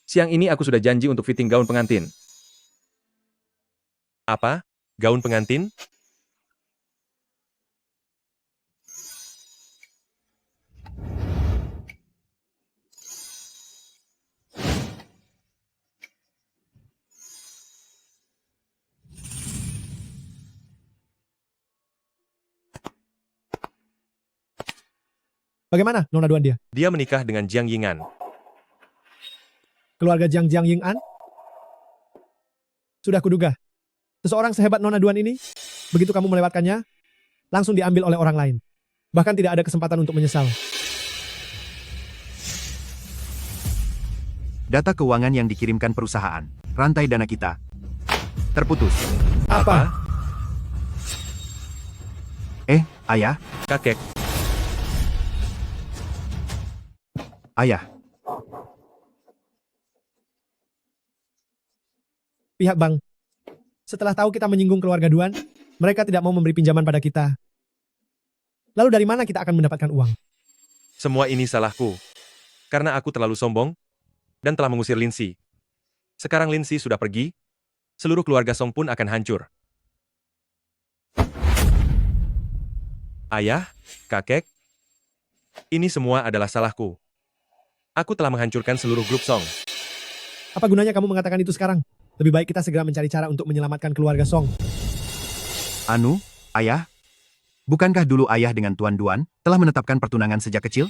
Siang ini aku sudah janji untuk fitting gaun pengantin. Apa? Gaun pengantin? Bagaimana Nona Duan dia? Dia menikah dengan Jiang Yingan. Keluarga Jiang Ying An? Sudah kuduga. Seseorang sehebat Nona Duan ini, begitu kamu melewatkannya, langsung diambil oleh orang lain. Bahkan tidak ada kesempatan untuk menyesal. Data keuangan yang dikirimkan perusahaan, rantai dana kita, terputus. Apa? Ayah? Kakek. Ayah, Pihak bank. Setelah tahu kita menyinggung keluarga Duan, mereka tidak mau memberi pinjaman pada kita. Lalu dari mana kita akan mendapatkan uang? Semua ini salahku. Karena aku terlalu sombong dan telah mengusir Lindsay. Sekarang Lindsay sudah pergi, seluruh keluarga Song pun akan hancur. Ayah, kakek, ini semua adalah salahku. Aku telah menghancurkan seluruh grup Song. Apa gunanya kamu mengatakan itu sekarang? Lebih baik kita segera mencari cara untuk menyelamatkan keluarga Song. Anu, ayah? Bukankah dulu ayah dengan Tuan Duan telah menetapkan pertunangan sejak kecil?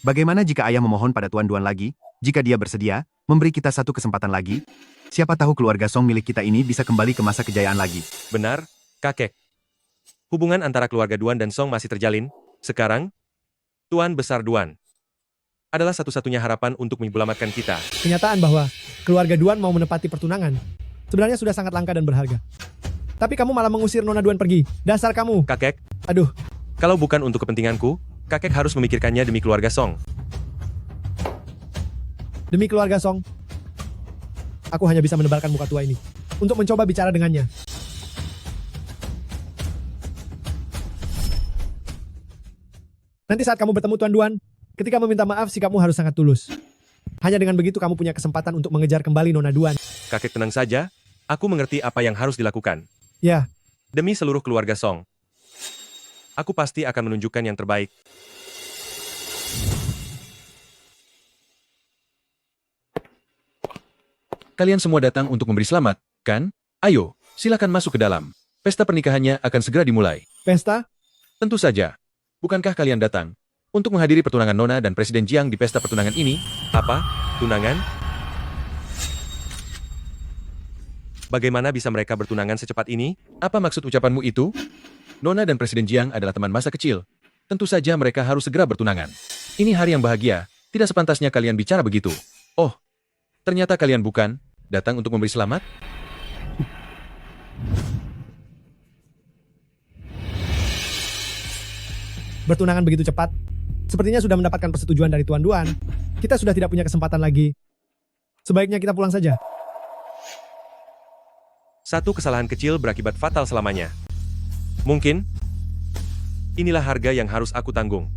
Bagaimana jika ayah memohon pada Tuan Duan lagi, jika dia bersedia, memberi kita satu kesempatan lagi? Siapa tahu keluarga Song milik kita ini bisa kembali ke masa kejayaan lagi. Benar, kakek. Hubungan antara keluarga Duan dan Song masih terjalin. Sekarang, Tuan Besar Duan adalah satu-satunya harapan untuk menyelamatkan kita. Kenyataan bahwa keluarga Duan mau menepati pertunangan sebenarnya sudah sangat langka dan berharga. Tapi kamu malah mengusir Nona Duan pergi. Dasar kamu. Kakek. Aduh. Kalau bukan untuk kepentinganku, kakek harus memikirkannya demi keluarga Song. Demi keluarga Song, aku hanya bisa menebalkan muka tua ini untuk mencoba bicara dengannya. Nanti saat kamu bertemu Tuan Duan, ketika meminta maaf, sikapmu harus sangat tulus. Hanya dengan begitu kamu punya kesempatan untuk mengejar kembali Nona Duan. Kakek tenang saja, aku mengerti apa yang harus dilakukan. Ya. Demi seluruh keluarga Song, aku pasti akan menunjukkan yang terbaik. Kalian semua datang untuk memberi selamat, kan? Ayo, silakan masuk ke dalam. Pesta pernikahannya akan segera dimulai. Pesta? Tentu saja. Bukankah kalian datang untuk menghadiri pertunangan Nona dan Presiden Jiang di pesta pertunangan ini? Apa? Tunangan? Bagaimana bisa mereka bertunangan secepat ini? Apa maksud ucapanmu itu? Nona dan Presiden Jiang adalah teman masa kecil. Tentu saja mereka harus segera bertunangan. Ini hari yang bahagia. Tidak sepantasnya kalian bicara begitu. Oh, ternyata kalian bukan datang untuk memberi selamat? Bertunangan begitu cepat, sepertinya sudah mendapatkan persetujuan dari Tuan Duan. Kita sudah tidak punya kesempatan lagi. Sebaiknya kita pulang saja. Satu kesalahan kecil berakibat fatal selamanya. Mungkin, inilah harga yang harus aku tanggung.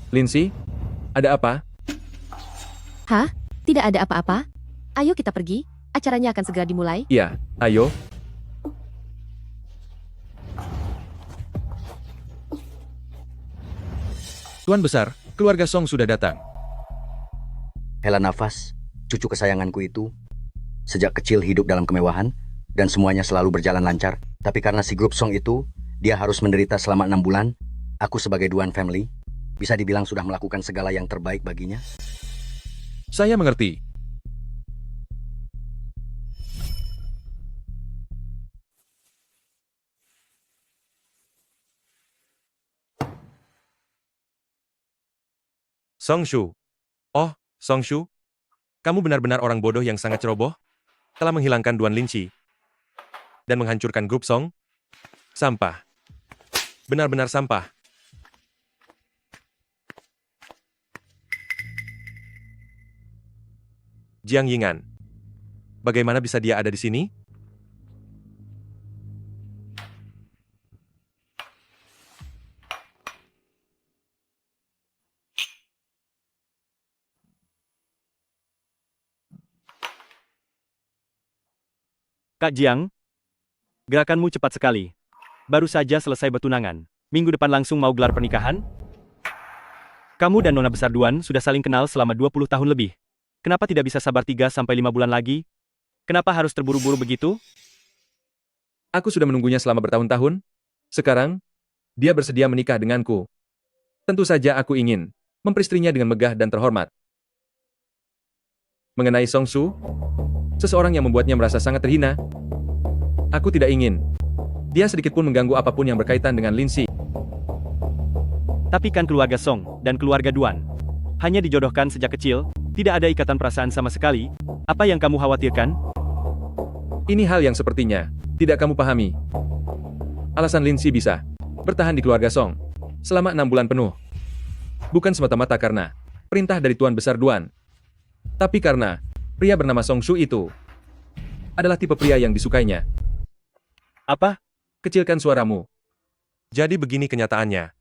Lindsay, ada apa? Hah? Tidak ada apa-apa? Ayo kita pergi, acaranya akan segera dimulai. Iya, ayo. Tuan Besar, keluarga Song sudah datang. Hela nafas, cucu kesayanganku itu, sejak kecil hidup dalam kemewahan, dan semuanya selalu berjalan lancar. Tapi karena si grup Song itu, dia harus menderita selama 6 bulan. Aku sebagai Duan family, bisa dibilang sudah melakukan segala yang terbaik baginya. Saya mengerti. Songshu. Oh, Songshu. Kamu benar-benar orang bodoh yang sangat ceroboh. Telah menghilangkan Duan Linci. dan menghancurkan grup Song? Sampah. Benar-benar sampah. Jiang Yingan. Bagaimana bisa dia ada di sini? Kak Jiang, gerakanmu cepat sekali. Baru saja selesai bertunangan. Minggu depan langsung mau gelar pernikahan? Kamu dan Nona Besar Duan sudah saling kenal selama 20 tahun lebih. Kenapa tidak bisa sabar 3-5 bulan lagi? Kenapa harus terburu-buru begitu? Aku sudah menunggunya selama bertahun-tahun. Sekarang, dia bersedia menikah denganku. Tentu saja aku ingin memperistrinya dengan megah dan terhormat. Mengenai Song Su, seseorang yang membuatnya merasa sangat terhina, aku tidak ingin dia sedikitpun mengganggu apapun yang berkaitan dengan Lin Si. Tapi kan keluarga Song dan keluarga Duan hanya dijodohkan sejak kecil, tidak ada ikatan perasaan sama sekali. Apa yang kamu khawatirkan? Ini hal yang sepertinya tidak kamu pahami. Alasan Lin Si bisa bertahan di keluarga Song selama 6 bulan penuh bukan semata-mata karena perintah dari Tuan Besar Duan, tapi karena pria bernama Song Su itu adalah tipe pria yang disukainya. Apa? Kecilkan suaramu. Jadi begini kenyataannya.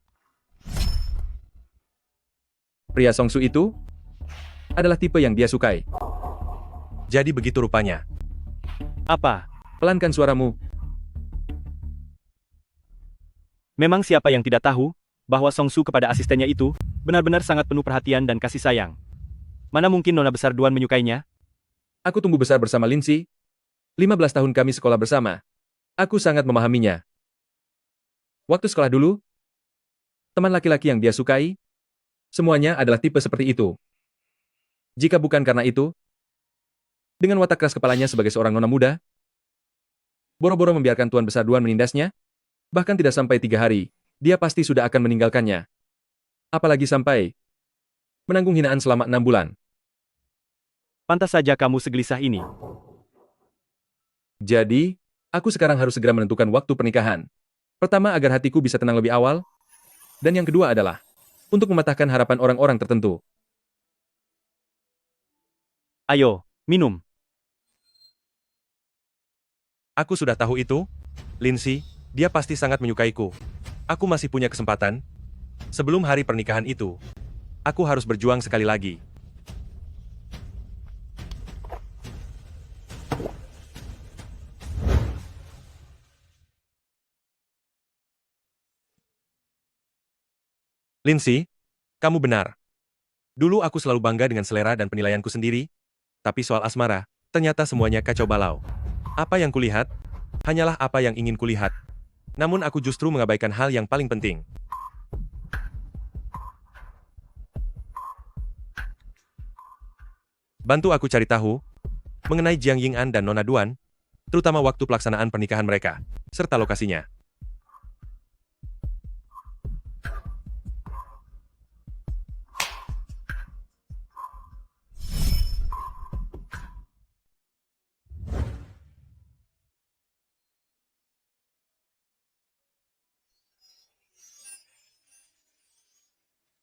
Pria Song Su itu adalah tipe yang dia sukai. Jadi begitu rupanya. Apa? Pelankan suaramu. Memang siapa yang tidak tahu bahwa Song Su kepada asistennya itu benar-benar sangat penuh perhatian dan kasih sayang. Mana mungkin Nona Besar Duan menyukainya? Aku tumbuh besar bersama Lin Si. 15 tahun kami sekolah bersama. Aku sangat memahaminya. Waktu sekolah dulu, teman laki-laki yang dia sukai, semuanya adalah tipe seperti itu. Jika bukan karena itu, dengan watak keras kepalanya sebagai seorang nona muda, boro-boro membiarkan Tuan Besar Duan menindasnya, bahkan tidak sampai 3 hari, dia pasti sudah akan meninggalkannya. Apalagi sampai menanggung hinaan selama 6 bulan. Pantas saja kamu segelisah ini. Jadi, aku sekarang harus segera menentukan waktu pernikahan. Pertama agar hatiku bisa tenang lebih awal, dan yang kedua adalah untuk mematahkan harapan orang-orang tertentu. Ayo, minum. Aku sudah tahu itu. Lin Si, dia pasti sangat menyukaiku. Aku masih punya kesempatan. Sebelum hari pernikahan itu, aku harus berjuang sekali lagi. Lin Si, kamu benar. Dulu aku selalu bangga dengan selera dan penilaianku sendiri, tapi soal asmara, ternyata semuanya kacau balau. Apa yang kulihat, hanyalah apa yang ingin kulihat. Namun aku justru mengabaikan hal yang paling penting. Bantu aku cari tahu mengenai Jiang Ying'an dan Nona Duan, terutama waktu pelaksanaan pernikahan mereka, serta lokasinya.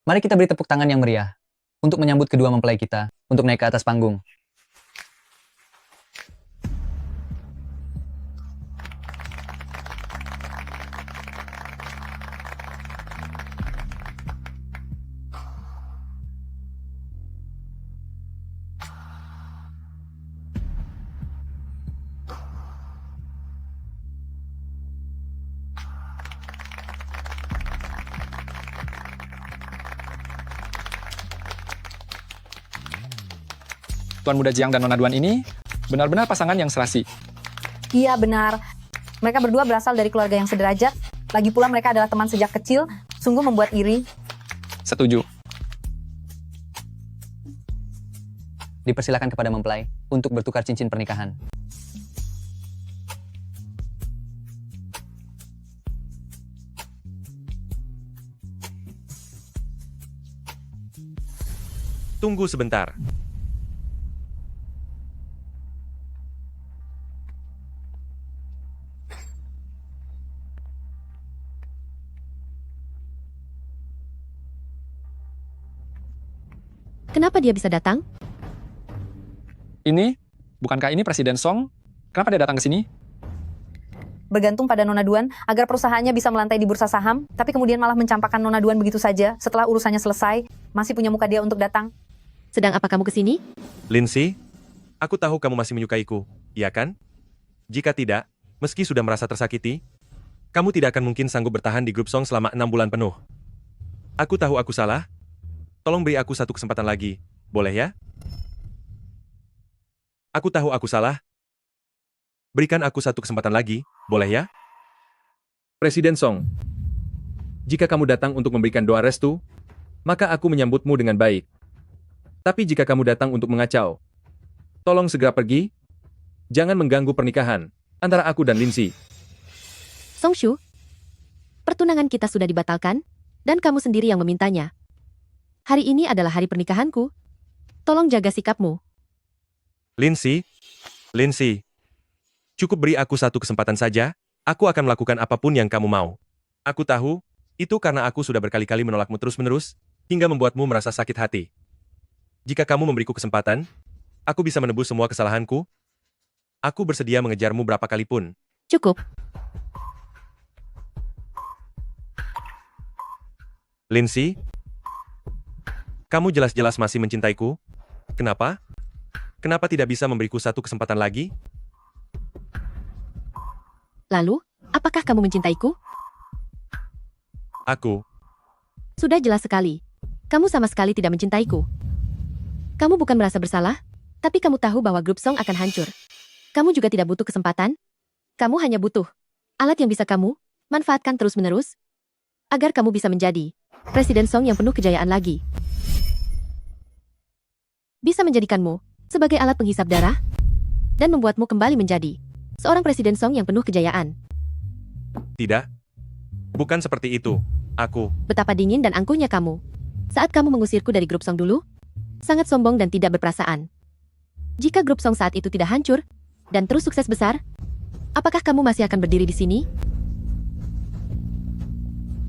Mari kita beri tepuk tangan yang meriah untuk menyambut kedua mempelai kita untuk naik ke atas panggung. Tuan Muda Jiang dan Nona Duan ini benar-benar pasangan yang serasi. Iya, benar. Mereka berdua berasal dari keluarga yang sederajat. Lagi pula mereka adalah teman sejak kecil. Sungguh membuat iri. Setuju. Dipersilakan kepada mempelai untuk bertukar cincin pernikahan. Tunggu sebentar. Kenapa dia bisa datang? Bukankah ini Presiden Song? Kenapa dia datang ke sini? Bergantung pada Nona Duan agar perusahaannya bisa melantai di bursa saham, tapi kemudian malah mencampakkan Nona Duan begitu saja setelah urusannya selesai, masih punya muka dia untuk datang. Sedang apa kamu ke sini? Lindsay, aku tahu kamu masih menyukaiku, iya kan? Jika tidak, meski sudah merasa tersakiti, kamu tidak akan mungkin sanggup bertahan di grup Song selama 6 bulan penuh. Aku tahu aku salah. Tolong beri aku satu kesempatan lagi, boleh ya? Aku tahu aku salah. Berikan aku satu kesempatan lagi, boleh ya? Presiden Song, jika kamu datang untuk memberikan doa restu, maka aku menyambutmu dengan baik. Tapi jika kamu datang untuk mengacau, tolong segera pergi. Jangan mengganggu pernikahan antara aku dan Lindsay. Songshu, pertunangan kita sudah dibatalkan, dan kamu sendiri yang memintanya. Hari ini adalah hari pernikahanku. Tolong jaga sikapmu. Lindsay, cukup beri aku satu kesempatan saja, aku akan melakukan apapun yang kamu mau. Aku tahu, itu karena aku sudah berkali-kali menolakmu terus-menerus, hingga membuatmu merasa sakit hati. Jika kamu memberiku kesempatan, aku bisa menebus semua kesalahanku. Aku bersedia mengejarmu berapa kali pun. Cukup. Lindsay, kamu jelas-jelas masih mencintaiku. Kenapa? Kenapa tidak bisa memberiku satu kesempatan lagi? Lalu, apakah kamu mencintaiku? Aku. Sudah jelas sekali. Kamu sama sekali tidak mencintaiku. Kamu bukan merasa bersalah, tapi kamu tahu bahwa grup Song akan hancur. Kamu juga tidak butuh kesempatan. Kamu hanya butuh alat yang bisa kamu manfaatkan terus-menerus agar kamu bisa menjadi Presiden Song yang penuh kejayaan lagi. Bisa menjadikanmu sebagai alat penghisap darah dan membuatmu kembali menjadi seorang Presiden Song yang penuh kejayaan. Tidak. Bukan seperti itu. Aku. Betapa dingin dan angkuhnya kamu saat kamu mengusirku dari grup Song dulu. Sangat sombong dan tidak berperasaan. Jika grup Song saat itu tidak hancur dan terus sukses besar, apakah kamu masih akan berdiri di sini?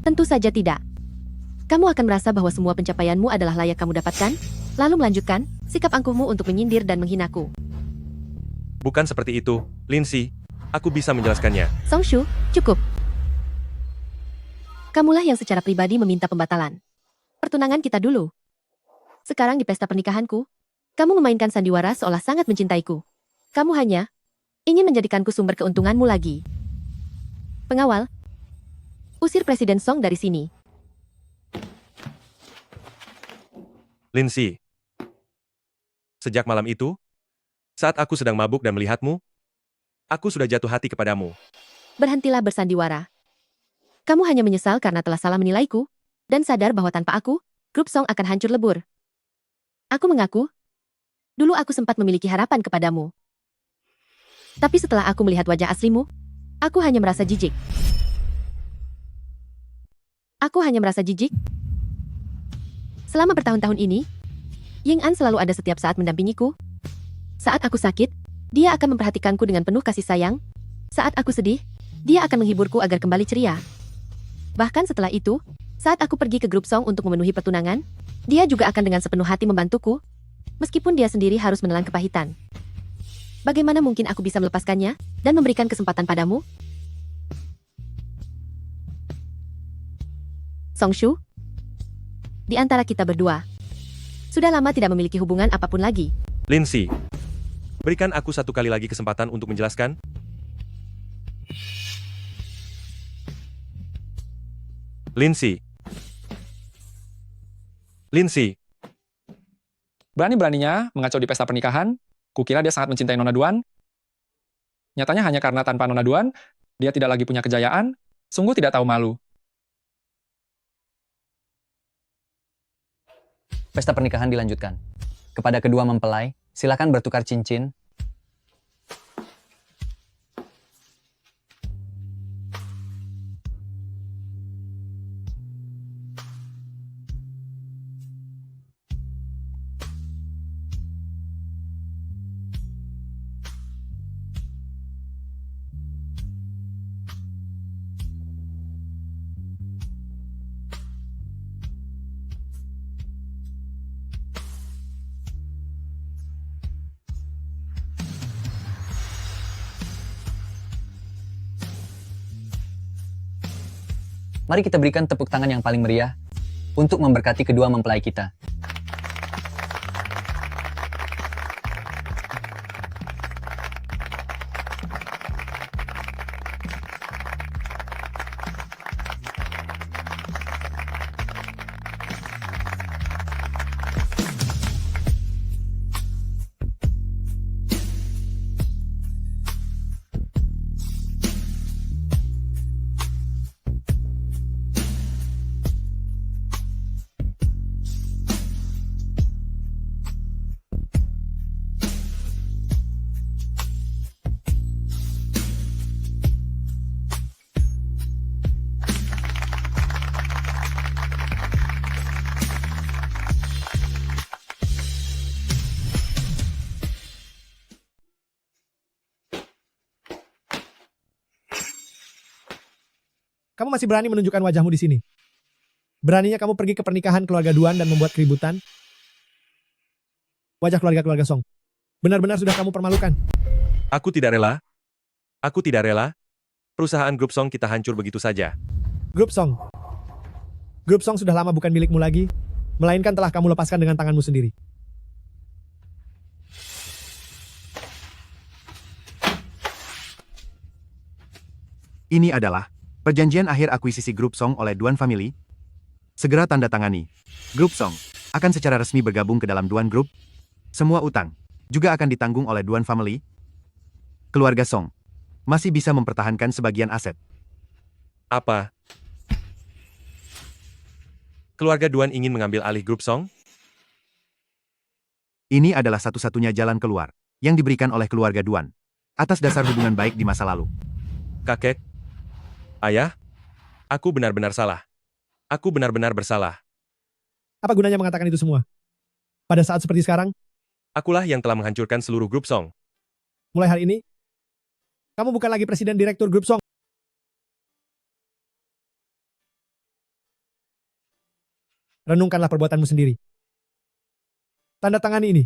Tentu saja tidak. Kamu akan merasa bahwa semua pencapaianmu adalah layak kamu dapatkan, lalu melanjutkan sikap angkuhmu untuk menyindir dan menghinaku. Bukan seperti itu, Lindsay. Aku bisa menjelaskannya. Songshu, cukup. Kamulah yang secara pribadi meminta pembatalan pertunangan kita dulu. Sekarang di pesta pernikahanku, kamu memainkan sandiwara seolah sangat mencintaiku. Kamu hanya ingin menjadikanku sumber keuntunganmu lagi. Pengawal, usir Presiden Song dari sini. Lindsay. Sejak malam itu, saat aku sedang mabuk dan melihatmu, aku sudah jatuh hati kepadamu. Berhentilah bersandiwara. Kamu hanya menyesal karena telah salah menilaiku, dan sadar bahwa tanpa aku, grup Song akan hancur lebur. Aku mengaku, dulu aku sempat memiliki harapan kepadamu. Tapi setelah aku melihat wajah aslimu, aku hanya merasa jijik. Selama bertahun-tahun ini, Ying An selalu ada setiap saat mendampingiku. Saat aku sakit, dia akan memperhatikanku dengan penuh kasih sayang. Saat aku sedih, dia akan menghiburku agar kembali ceria. Bahkan setelah itu, saat aku pergi ke grup Song untuk memenuhi pertunangan, dia juga akan dengan sepenuh hati membantuku, meskipun dia sendiri harus menelan kepahitan. Bagaimana mungkin aku bisa melepaskannya dan memberikan kesempatan padamu? Songshu, di antara kita berdua, sudah lama tidak memiliki hubungan apapun lagi. Lindsay, berikan aku satu kali lagi kesempatan untuk menjelaskan. Lindsay. Berani-beraninya mengacau di pesta pernikahan, kukira dia sangat mencintai Nona Duan. Nyatanya hanya karena tanpa Nona Duan, dia tidak lagi punya kejayaan, sungguh tidak tahu malu. Pesta pernikahan dilanjutkan. Kepada kedua mempelai, silakan bertukar cincin. Mari kita berikan tepuk tangan yang paling meriah untuk memberkati kedua mempelai kita. Kamu masih berani menunjukkan wajahmu di sini? Beraninya kamu pergi ke pernikahan keluarga Duan dan membuat keributan? Wajah keluarga-keluarga Song. Benar-benar sudah kamu permalukan. Aku tidak rela. Aku tidak rela. Perusahaan grup Song kita hancur begitu saja. Grup Song. Grup Song sudah lama bukan milikmu lagi, melainkan telah kamu lepaskan dengan tanganmu sendiri. Ini adalah perjanjian akhir akuisisi grup Song oleh Duan Family. Segera tanda tangani. Grup Song akan secara resmi bergabung ke dalam Duan Group. Semua utang juga akan ditanggung oleh Duan Family. Keluarga Song masih bisa mempertahankan sebagian aset. Apa? Keluarga Duan ingin mengambil alih grup Song? Ini adalah satu-satunya jalan keluar yang diberikan oleh keluarga Duan atas dasar hubungan baik di masa lalu. Kakek, ayah, aku benar-benar salah. Aku benar-benar bersalah. Apa gunanya mengatakan itu semua? Pada saat seperti sekarang, Akulah yang telah menghancurkan seluruh grup Song. mulai hari ini, kamu bukan lagi presiden direktur grup Song. Renungkanlah perbuatanmu sendiri. Tanda tangani ini.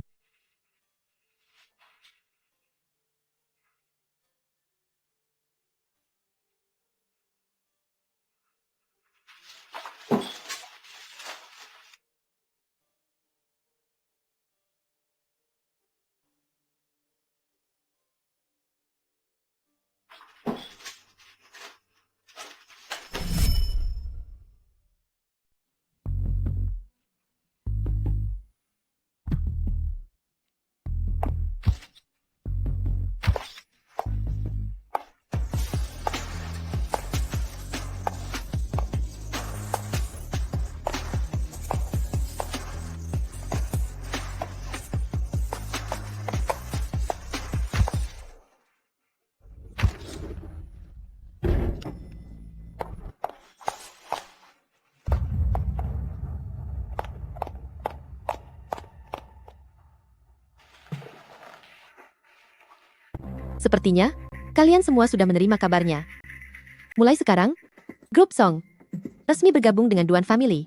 Sepertinya, kalian semua sudah menerima kabarnya. Mulai sekarang, grup Song resmi bergabung dengan Duan Family.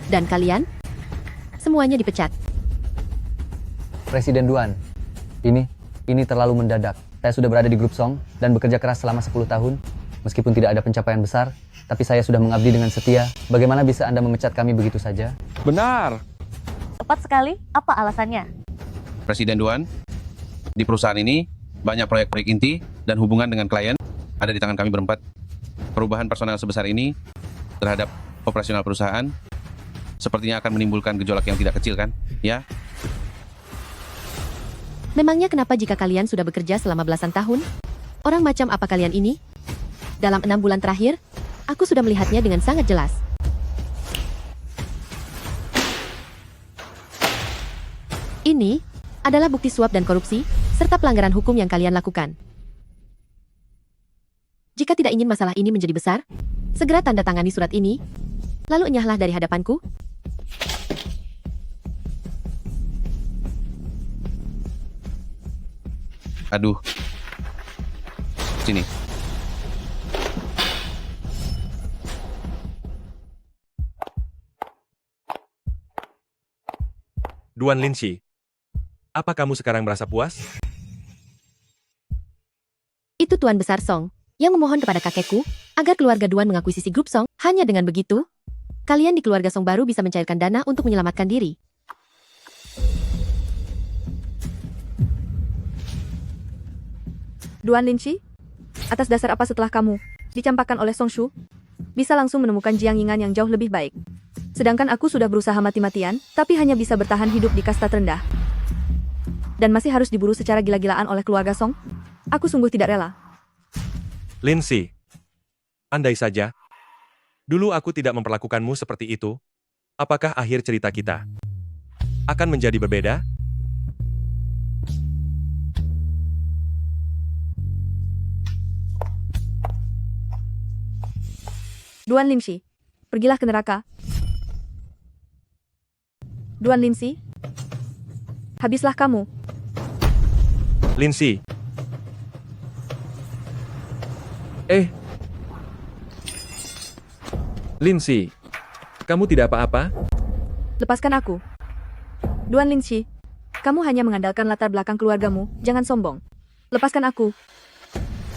Dan kalian, semuanya dipecat. Presiden Duan, ini terlalu mendadak. Saya sudah berada di grup Song dan bekerja keras selama 10 tahun. Meskipun tidak ada pencapaian besar, tapi saya sudah mengabdi dengan setia. Bagaimana bisa Anda memecat kami begitu saja? Benar. Tepat sekali. Apa alasannya? Presiden Duan, di perusahaan ini banyak proyek-proyek inti dan hubungan dengan klien ada di tangan kami berempat. Perubahan personal sebesar ini terhadap operasional perusahaan sepertinya akan menimbulkan gejolak yang tidak kecil kan? Ya? Memangnya kenapa jika kalian sudah bekerja selama belasan tahun? Orang macam apa kalian ini? Dalam 6 bulan terakhir, aku sudah melihatnya dengan sangat jelas. Ini adalah bukti suap dan korupsi, serta pelanggaran hukum yang kalian lakukan. Jika tidak ingin masalah ini menjadi besar, segera tanda tangani surat ini, lalu enyahlah dari hadapanku. Aduh. Sini. Duan Linshi, apa kamu sekarang merasa puas? Itu Tuan Besar Song, yang memohon kepada kakekku, agar keluarga Duan mengakuisisi grup Song. Hanya dengan begitu, kalian di keluarga Song baru bisa mencairkan dana untuk menyelamatkan diri. Duan Linshi, atas dasar apa setelah kamu dicampakkan oleh Song Shu, bisa langsung menemukan Jiang Yingan yang jauh lebih baik. Sedangkan aku sudah berusaha mati-matian, tapi hanya bisa bertahan hidup di kasta terendah. Dan masih harus diburu secara gila-gilaan oleh keluarga Song? Aku sungguh tidak rela. Lindsay, andai saja dulu aku tidak memperlakukanmu seperti itu, apakah akhir cerita kita akan menjadi berbeda? Duan Linshi, pergilah ke neraka. Duan Linshi, habislah kamu. Lindsay, Lindsay, kamu tidak apa-apa? Lepaskan aku. Duan Linshi, kamu hanya mengandalkan latar belakang keluargamu, jangan sombong. Lepaskan aku.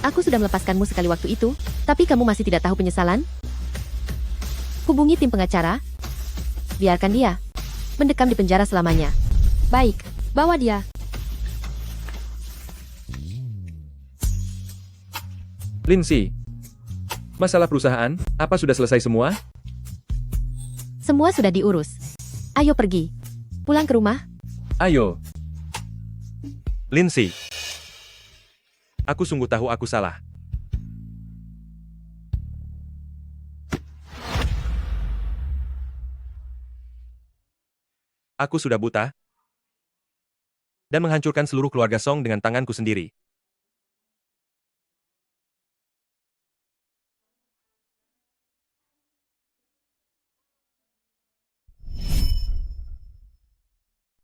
Aku sudah melepaskanmu sekali waktu itu, tapi kamu masih tidak tahu penyesalan? Hubungi tim pengacara. Biarkan dia mendekam di penjara selamanya. Baik, bawa dia. Lindsay, masalah perusahaan, apa sudah selesai semua? Semua sudah diurus. Ayo pergi. Pulang ke rumah. Ayo. Lindsay, aku sungguh tahu aku salah. Aku sudah buta dan menghancurkan seluruh keluarga Song dengan tanganku sendiri.